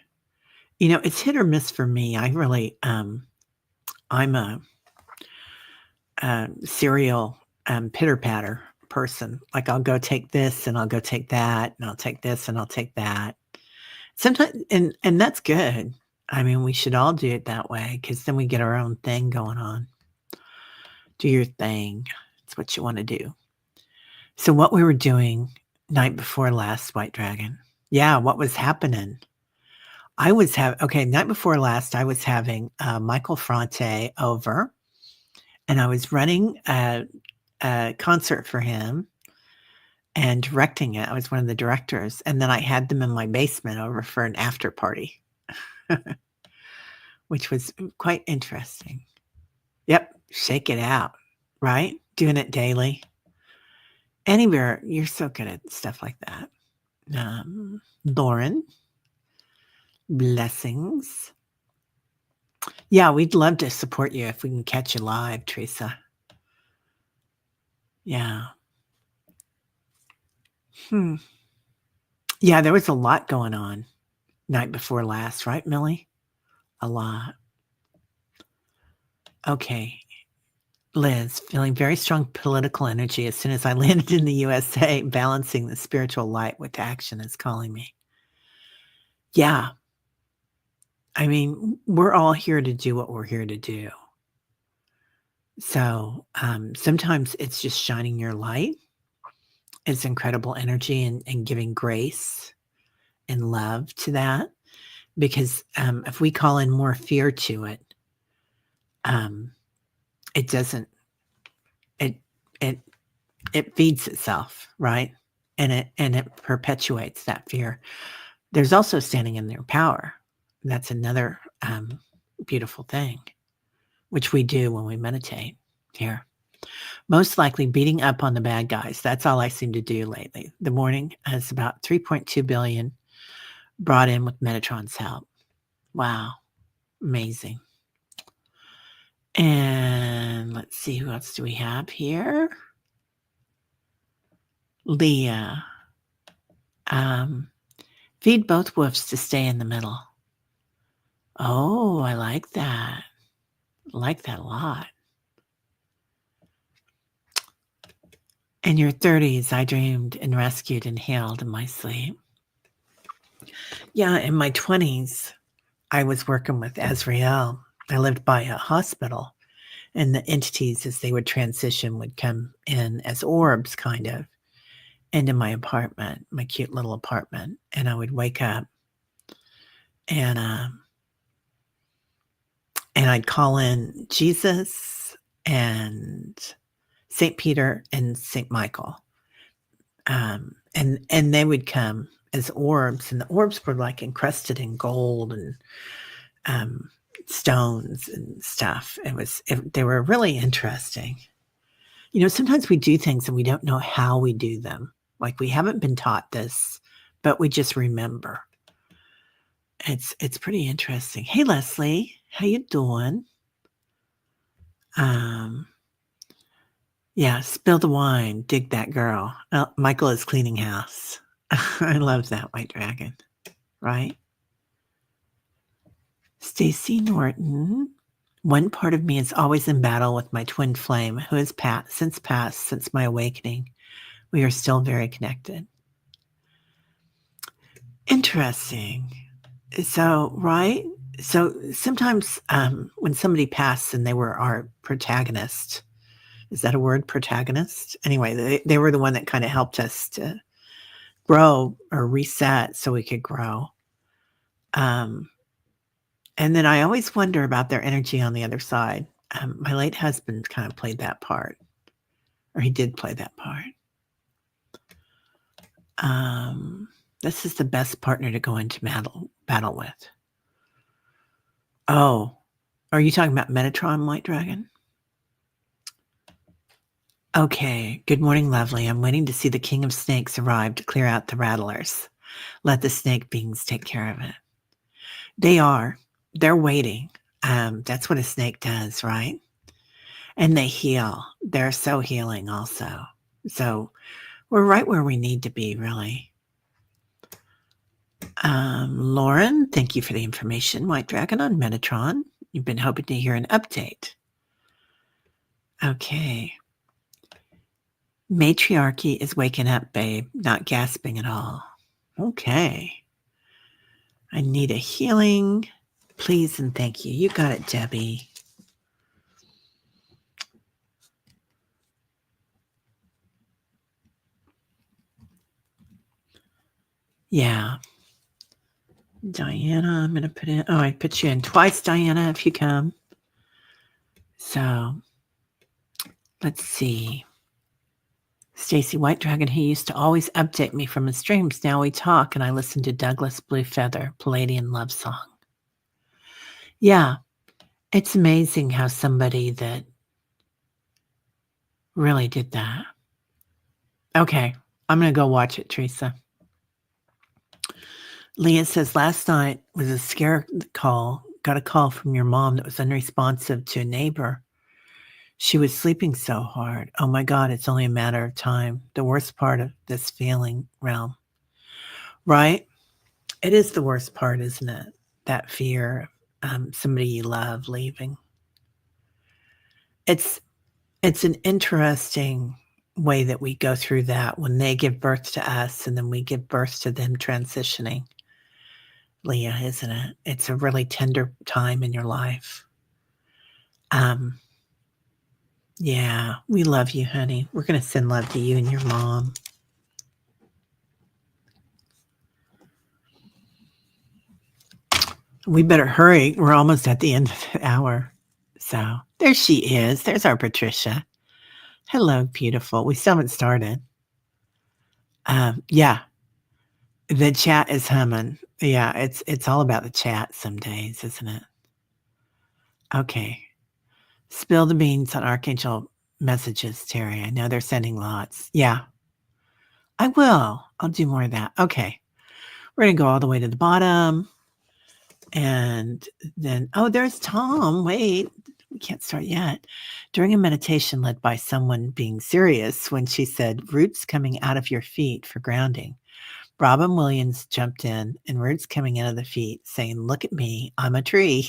It's hit or miss for me. I really, I'm a serial pitter-patter person. Like, I'll go take this and I'll go take that, and I'll take this and I'll take that. Sometimes, and that's good. I mean, we should all do it that way because then we get our own thing going on. Do your thing. It's what you want to do. So what we were doing night before last, White Dragon. Yeah, what was happening? Night before last, I was having Michael Fronte over, and I was running a concert for him and directing it. I was one of the directors, and then I had them in my basement over for an after party, which was quite interesting. Yep, shake it out, right? Doing it daily. Anywhere, you're so good at stuff like that. Lauren, blessings. Yeah, we'd love to support you if we can catch you live, Teresa. Yeah. Yeah, there was a lot going on night before last, right, Millie? A lot. Okay. Liz, feeling very strong political energy as soon as I landed in the USA, balancing the spiritual light with action is calling me. Yeah. I mean, we're all here to do what we're here to do. So sometimes it's just shining your light. It's incredible energy and giving grace and love to that. Because if we call in more fear to it, it doesn't, it feeds itself, right? And it perpetuates that fear. There's also standing in their power. That's another beautiful thing, which we do when we meditate here. Most likely beating up on the bad guys. That's all I seem to do lately. The morning has about 3.2 billion brought in with Metatron's help. Wow. Amazing. And let's see, who else do we have here? Leah. Feed both wolves to stay in the middle. Oh, I like that. I like that a lot. In your 30s, I dreamed and rescued and healed in my sleep. Yeah, in my 20s, I was working with Azrael. I lived by a hospital, and the entities, as they would transition, would come in as orbs, kind of, into my apartment, my cute little apartment. And I would wake up and I'd call in Jesus and St. Peter and St. Michael. And they would come as orbs, and the orbs were like encrusted in gold and stones and stuff. They were really interesting. You know, sometimes we do things and we don't know how we do them. Like we haven't been taught this, but we just remember. It's pretty interesting. Hey, Leslie, how you doing? Yeah, spill the wine. Dig that girl. Michael is cleaning house. I love that, White Dragon. Right? Stacy Norton. One part of me is always in battle with my twin flame, who has passed since my awakening. We are still very connected. Interesting. So, right? So sometimes when somebody passed and they were our protagonist, is that a word, protagonist? Anyway, they were the one that kind of helped us to grow or reset so we could grow. And then I always wonder about their energy on the other side. My late husband kind of played that part, or he did play that part. This is the best partner to go into battle with. Oh, are you talking about Metatron, White Dragon? Okay. Good morning, lovely. I'm waiting to see the King of Snakes arrive to clear out the rattlers. Let the snake beings take care of it. They are. They're waiting. That's what a snake does, right? And they heal. They're so healing also. So we're right where we need to be, really. Lauren, thank you for the information. White Dragon on Metatron. You've been hoping to hear an update. Okay. Matriarchy is waking up, babe. Not gasping at all. Okay. I need a healing. Please and thank you. You got it, Debbie. Yeah. Diana, I'm going to put in. Oh, I put you in twice, Diana, if you come. So let's see. Stacy White Dragon, he used to always update me from his streams. Now we talk, and I listen to Douglas Blue Feather, Palladian Love Song. Yeah, it's amazing how somebody that really did that. Okay, I'm going to go watch it, Teresa. Leah says, last night was a scare call. Got a call from your mom that was unresponsive to a neighbor. She was sleeping so hard. Oh my God, it's only a matter of time. The worst part of this feeling realm. Right? It is the worst part, isn't it? That fear of somebody you love leaving. It's an interesting way that we go through that when they give birth to us and then we give birth to them transitioning. Leah, isn't it? It's a really tender time in your life. Yeah, we love you, honey. We're going to send love to you and your mom. We better hurry. We're almost at the end of the hour. So there she is. There's our Patricia. Hello, beautiful. We still haven't started. Yeah, the chat is humming. Yeah, it's all about the chat some days, isn't it? Okay. Spill the beans on Archangel messages, Terry. I know they're sending lots. Yeah, I will. I'll do more of that. Okay. We're going to go all the way to the bottom. And then, oh, there's Tom. Wait, we can't start yet. During a meditation led by someone being serious, when she said, roots coming out of your feet for grounding, Robin Williams jumped in and roots coming out of the feet saying, look at me, I'm a tree.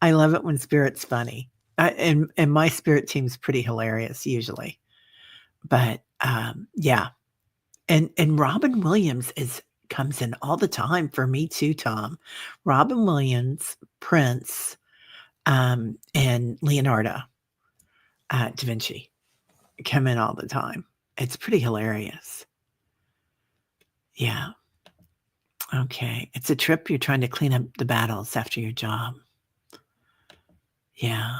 I love it when spirit's funny. And my spirit team's pretty hilarious usually. But yeah. And Robin Williams comes in all the time for me too, Tom. Robin Williams, Prince, and Leonardo da Vinci come in all the time. It's pretty hilarious. Yeah. Okay. It's a trip. You're trying to clean up the battles after your job. Yeah.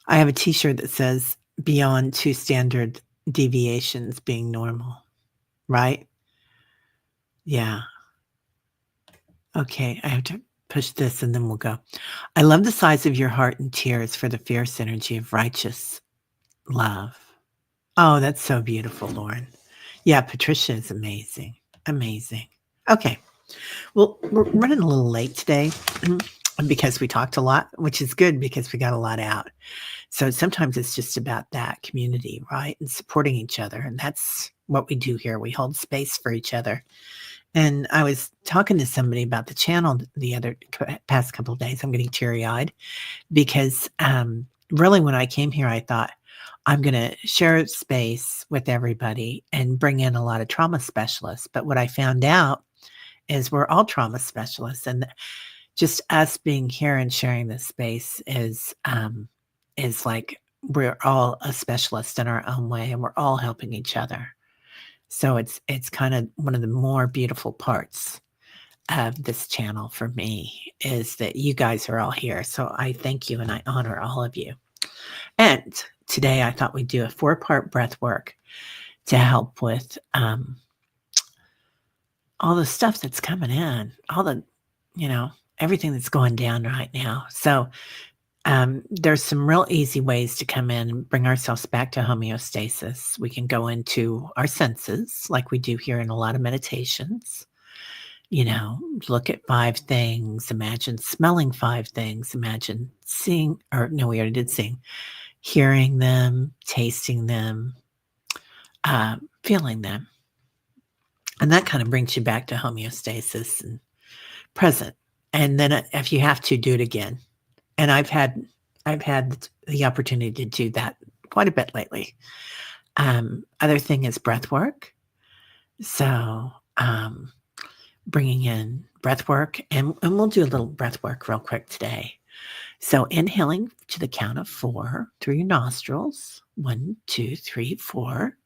I have a t-shirt that says beyond 2 standard deviations being normal. Right? Yeah. Okay. I have to push this and then we'll go. I love the size of your heart and tears for the fierce energy of righteous love. Oh, that's so beautiful, Lauren. Yeah, Patricia is amazing. Amazing. Okay. Well, we're running a little late today because we talked a lot, which is good because we got a lot out. So sometimes it's just about that community, right? And supporting each other. And that's what we do here. We hold space for each other. And I was talking to somebody about the channel the past couple of days. I'm getting teary-eyed because really when I came here, I thought I'm going to share space with everybody and bring in a lot of trauma specialists. But what I found out is we're all trauma specialists, and just us being here and sharing this space is like we're all a specialist in our own way, and we're all helping each other. So it's kind of one of the more beautiful parts of this channel for me is that you guys are all here. So I thank you and I honor all of you. And today I thought we'd do a 4-part breath work to help with all the stuff that's coming in, all the, everything that's going down right now. So there's some real easy ways to come in and bring ourselves back to homeostasis. We can go into our senses like we do here in a lot of meditations. Look at 5 things, imagine smelling 5 things, imagine seeing, or no, we already did seeing, hearing them, tasting them, feeling them. And that kind of brings you back to homeostasis and present. And then if you have to, do it again. And I've had the opportunity to do that quite a bit lately. Other thing is breath work. So bringing in breath work, and we'll do a little breath work real quick today. So inhaling to the count of 4 through your nostrils. 1, 2, 3, 4.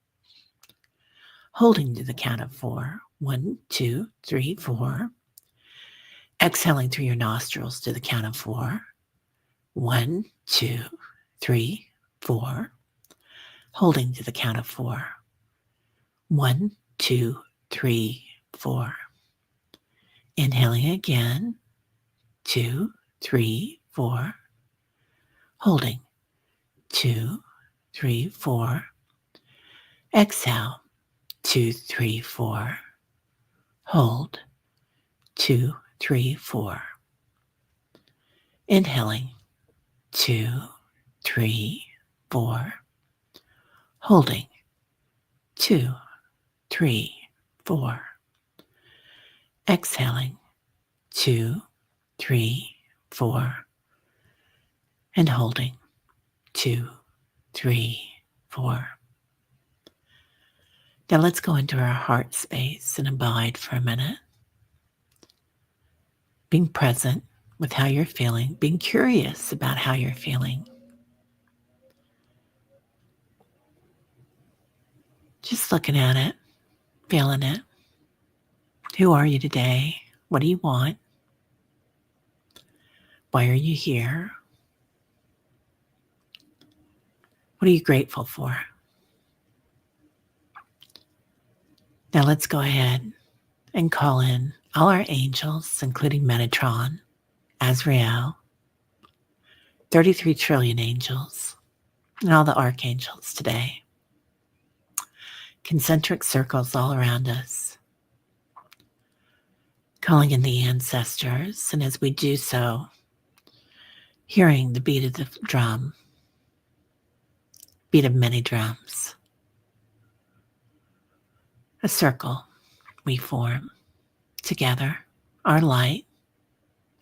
Holding to the count of 4. 1, 2, 3, 4. Exhaling through your nostrils to the count of 4. 1, 2, 3, 4. Holding to the count of 4. 1, 2, 3, 4. Inhaling again. 2, 3, 4. Holding. 2, 3, 4. Exhale. 2, 3, 4. Hold. 2, 3, 4. Inhaling. 2, 3, 4. Holding. 2, 3, 4. Exhaling. 2, 3, 4. And holding. 2, 3, 4. Now let's go into our heart space and abide for a minute. Being present with how you're feeling, being curious about how you're feeling. Just looking at it, feeling it. Who are you today? What do you want? Why are you here? What are you grateful for? Now let's go ahead and call in all our angels, including Metatron, Azrael, 33 trillion angels, and all the archangels today. Concentric circles all around us. Calling in the ancestors, and as we do so, hearing the beat of the drum, beat of many drums. A circle we form together, our light,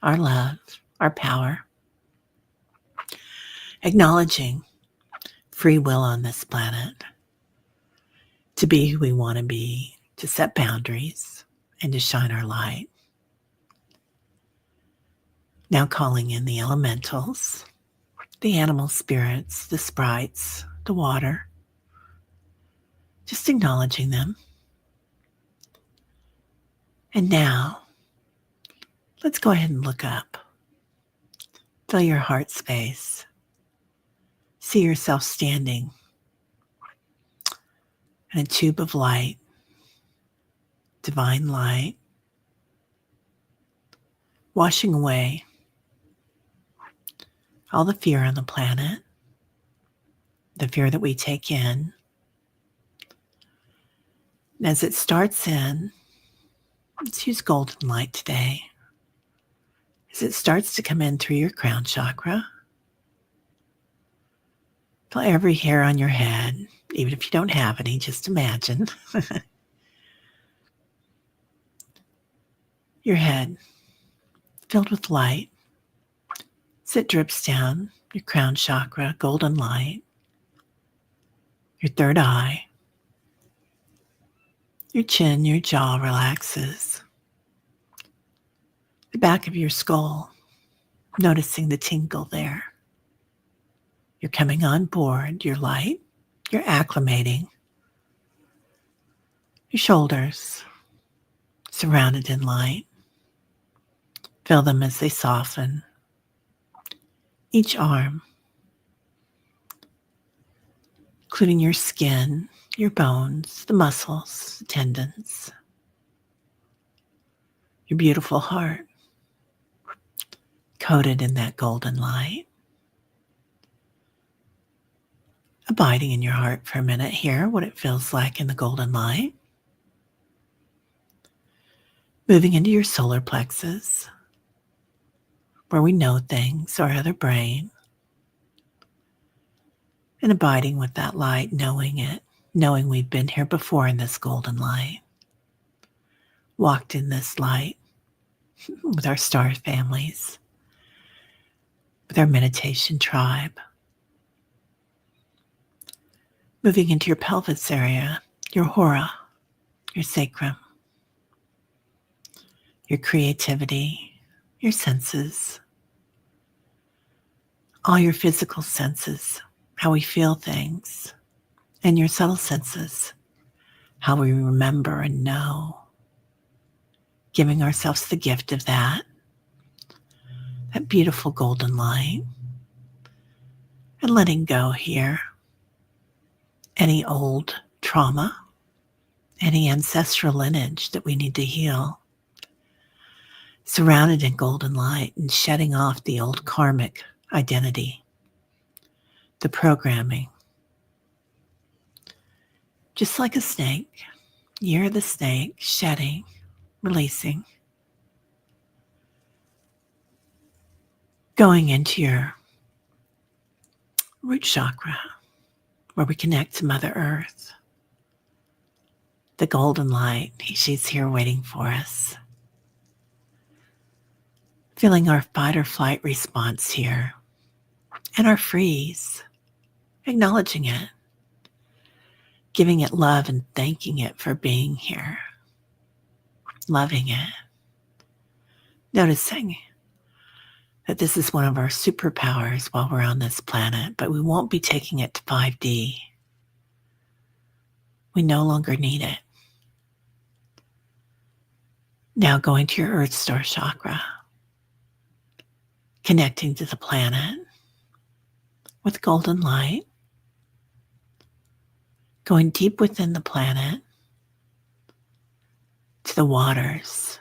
our love, our power, acknowledging free will on this planet, to be who we want to be, to set boundaries, and to shine our light. Now calling in the elementals, the animal spirits, the sprites, the water, just acknowledging them. And now, let's go ahead and look up. Fill your heart space. See yourself standing in a tube of light, divine light, washing away all the fear on the planet, the fear that we take in. And as it starts in, let's use golden light today. As it starts to come in through your crown chakra, feel every hair on your head, even if you don't have any, just imagine. Your head filled with light. As it drips down your crown chakra, golden light, your third eye, your chin, your jaw relaxes. The back of your skull, noticing the tingle there. You're coming on board, your light, you're acclimating. Your shoulders, surrounded in light. Feel them as they soften. Each arm, including your skin, your bones, the muscles, the tendons. Your beautiful heart, coated in that golden light. Abiding in your heart for a minute here, what it feels like in the golden light. Moving into your solar plexus, where we know things, our other brain. And abiding with that light, knowing it, knowing we've been here before in this golden light. Walked in this light with our star families, with our meditation tribe. Moving into your pelvis area, your hora, your sacrum. your creativity, your senses, all your physical senses, how we feel things, and your subtle senses, how we remember and know, giving ourselves the gift of that beautiful golden light, and letting go here any old trauma, any ancestral lineage that we need to heal, surrounded in golden light and shedding off the old karmic identity, the programming. Just like a snake, you're the snake, shedding, releasing, going into your root chakra, where we connect to Mother Earth. The golden light, she's here waiting for us. Feeling our fight or flight response here, and our freeze, acknowledging it, giving it love and thanking it for being here, loving it, noticing that this is one of our superpowers while we're on this planet, but we won't be taking it to 5D. We no longer need it. Now going to your Earth Star chakra, connecting to the planet with golden light, going deep within the planet to the waters,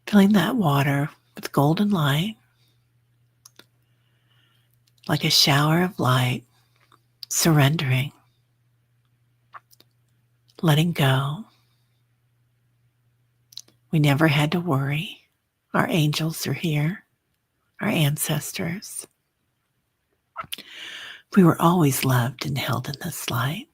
filling that water with golden light, like a shower of light, surrendering, letting go. We never had to worry. Our angels are here, our ancestors. We were always loved and held in this light.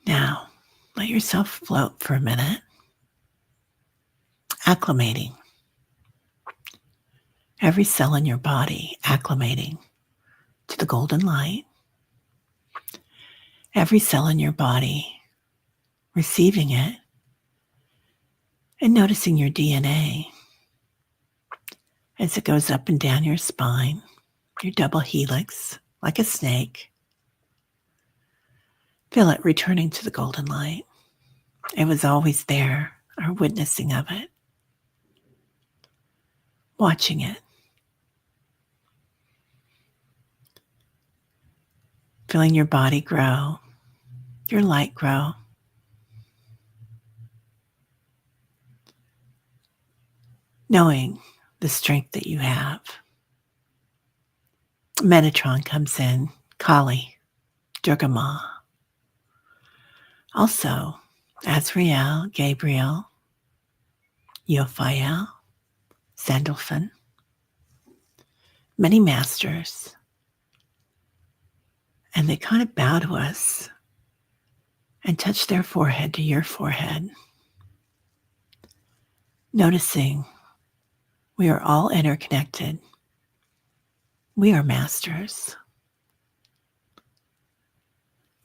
Now, let yourself float for a minute, acclimating. Every cell in your body acclimating to the golden light. Every cell in your body receiving it and noticing your DNA as it goes up and down your spine, your double helix, like a snake. Feel it returning to the golden light. It was always there, our witnessing of it, watching it, feeling your body grow, your light grow. Knowing the strength that you have. Metatron comes in, Kali, Durga Ma. Also, Azrael, Gabriel, Yophael, Sandalphon. Many masters. And they kind of bow to us and touch their forehead to your forehead. Noticing we are all interconnected. We are masters.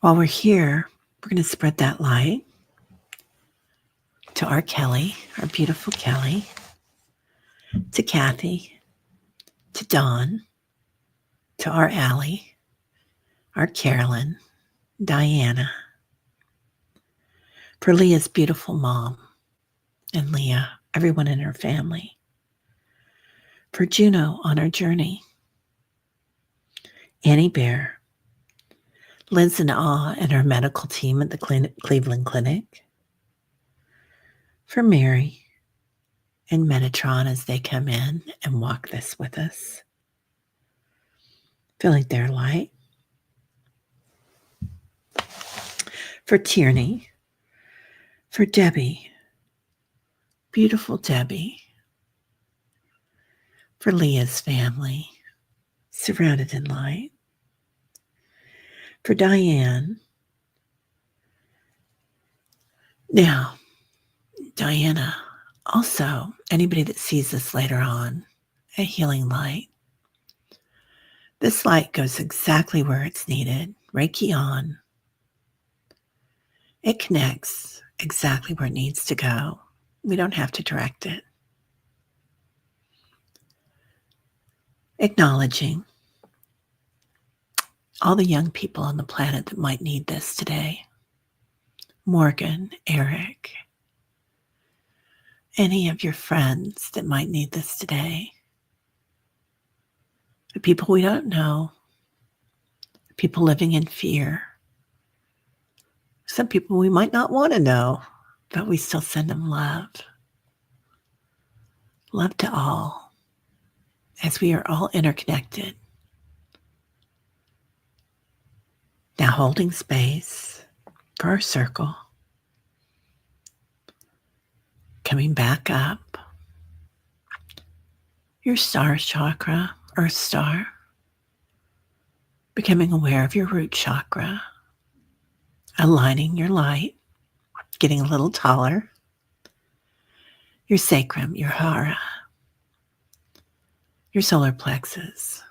While we're here, we're going to spread that light to our Kelly, our beautiful Kelly, to Kathy, to Dawn, to our Allie, our Carolyn, Diana, for Leah's beautiful mom, and Leah, everyone in her family, for Juno on her journey, Annie Bear, Liz and Ah and her medical team at the Cleveland Clinic, for Mary and Metatron as they come in and walk this with us, feeling their light, for Tierney, for Debbie, beautiful Debbie, for Leah's family, surrounded in light, for Diane. Now, Diana, also anybody that sees this later on, a healing light. This light goes exactly where it's needed, Reiki on, it connects exactly where it needs to go. We don't have to direct it. Acknowledging all the young people on the planet that might need this today. Morgan, Eric, any of your friends that might need this today. The people we don't know, people living in fear. Some people we might not want to know, but we still send them love. Love to all, as we are all interconnected. Now holding space for our circle. Coming back up. Your star chakra, earth star. Becoming aware of your root chakra. Aligning your light. Getting a little taller. Your sacrum, your hara. Your solar plexus.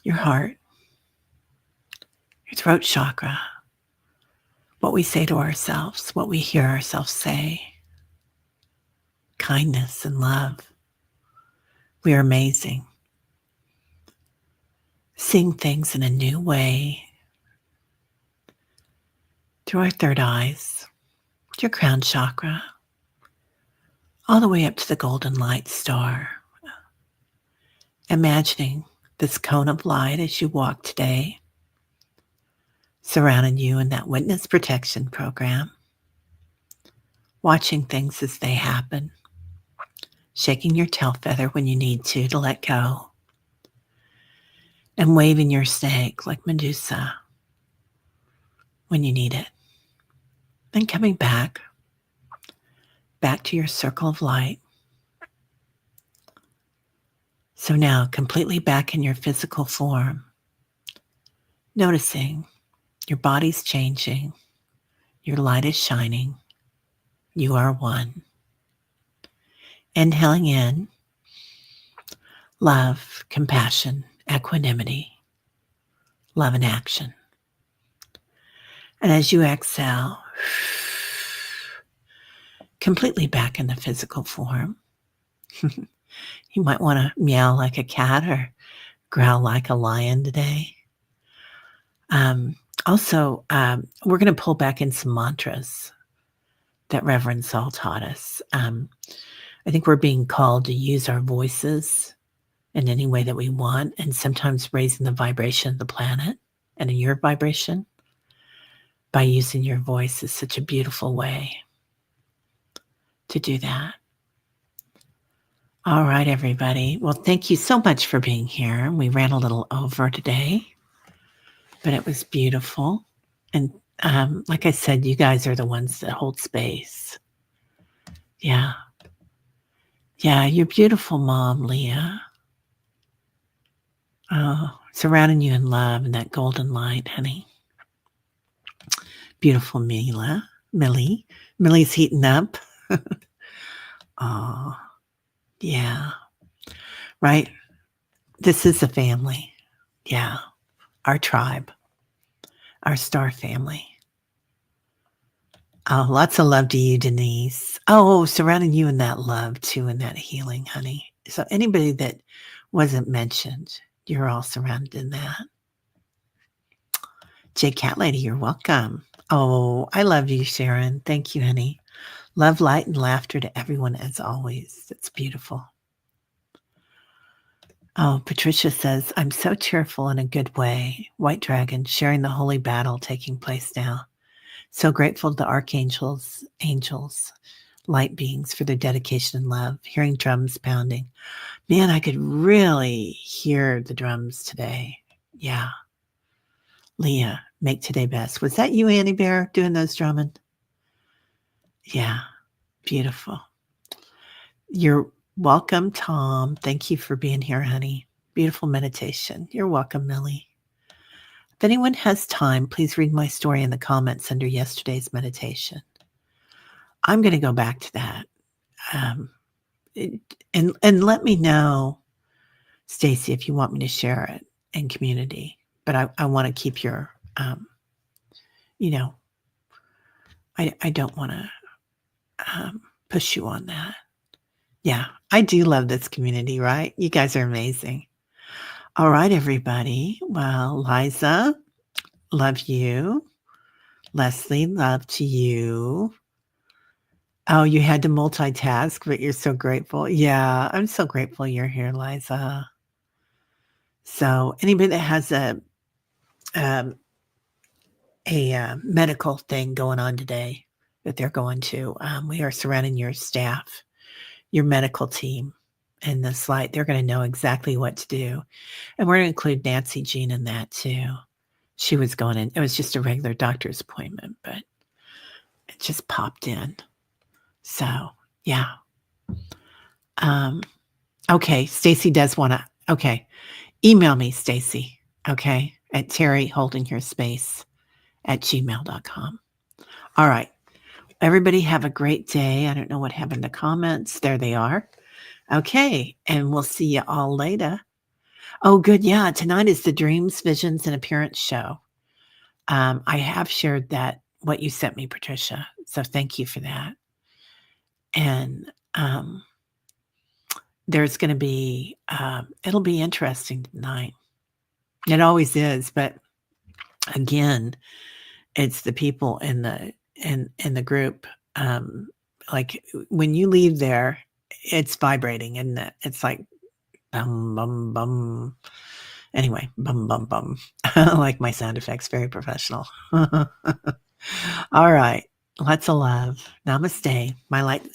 Your heart. Your throat chakra. What we say to ourselves, what we hear ourselves say. Kindness and love. We are amazing. Seeing things in a new way. Through our third eyes. To your crown chakra. All the way up to the golden light star. Imagining this cone of light as you walk today. Surrounding you in that witness protection program. Watching things as they happen. Shaking your tail feather when you need to let go. And waving your snake like Medusa when you need it. Then coming back to your circle of light. So now completely back in your physical form. Noticing your body's changing. Your light is shining. You are one. Inhaling in love, compassion, equanimity, love in action. And as you exhale, completely back in the physical form. You might want to meow like a cat or growl like a lion today. Also, we're going to pull back in some mantras that Reverend Saul taught us. I think we're being called to use our voices in any way that we want, and sometimes raising the vibration of the planet and your vibration by using your voice is such a beautiful way to do that. All right, everybody. Well, thank you so much for being here. We ran a little over today, but it was beautiful. And like I said, you guys are the ones that hold space. Yeah. Yeah, you're beautiful, Mom, Leah. Oh, surrounding you in love and that golden light, honey. Beautiful Millie. Millie's heating up. Oh, yeah. Right? This is a family. Yeah. Our tribe. Our star family. Oh, lots of love to you, Denise. Oh, surrounding you in that love, too, and that healing, honey. So anybody that wasn't mentioned, you're all surrounded in that. J Cat Lady, you're welcome. Oh, I love you, Sharon. Thank you, honey. Love, light, and laughter to everyone as always. It's beautiful. Oh, Patricia says, I'm so cheerful in a good way. White Dragon, sharing the holy battle taking place now. So grateful to the archangels, angels, light beings for their dedication and love. Hearing drums pounding. Man, I could really hear the drums today. Yeah. Leah, make today best. Was that you, Annie Bear, doing those drumming? Yeah. Beautiful. You're welcome, Tom. Thank you for being here, honey. Beautiful meditation. You're welcome, Millie. If anyone has time, please read my story in the comments under yesterday's meditation. I'm going to go back to that. And let me know, Stacy, if you want me to share it in community. But I want to keep your, I don't want to push you on that. Yeah, I do love this community, right? You guys are amazing. All right, everybody. Well, Liza, love you. Leslie, love to you. Oh, you had to multitask, but you're so grateful. Yeah, I'm so grateful you're here, Liza. So, anybody that has um, a medical thing going on today that they're going to, we are surrounding your staff, your medical team in this light. They're going to know exactly what to do. And we're going to include Nancy Jean in that too. She was going in. It was just a regular doctor's appointment, but it just popped in. So, yeah. Okay, Stacy does want to. Okay, email me, Stacy. Okay, at terryholdingyourspace@gmail.com. All right, everybody have a great day. I don't know what happened to comments. There they are. Okay, and we'll see you all later. Oh, good. Yeah, tonight is the Dreams, Visions, and Appearance show. I have shared that, what you sent me, Patricia. So thank you for that. And there's going to be, it'll be interesting tonight. It always is, but again, it's the people in the group. Like when you leave there, it's vibrating, isn't it? It's like bum bum bum. Anyway, bum bum bum. Like my sound effects, very professional. All right, lots of love. Namaste. My light.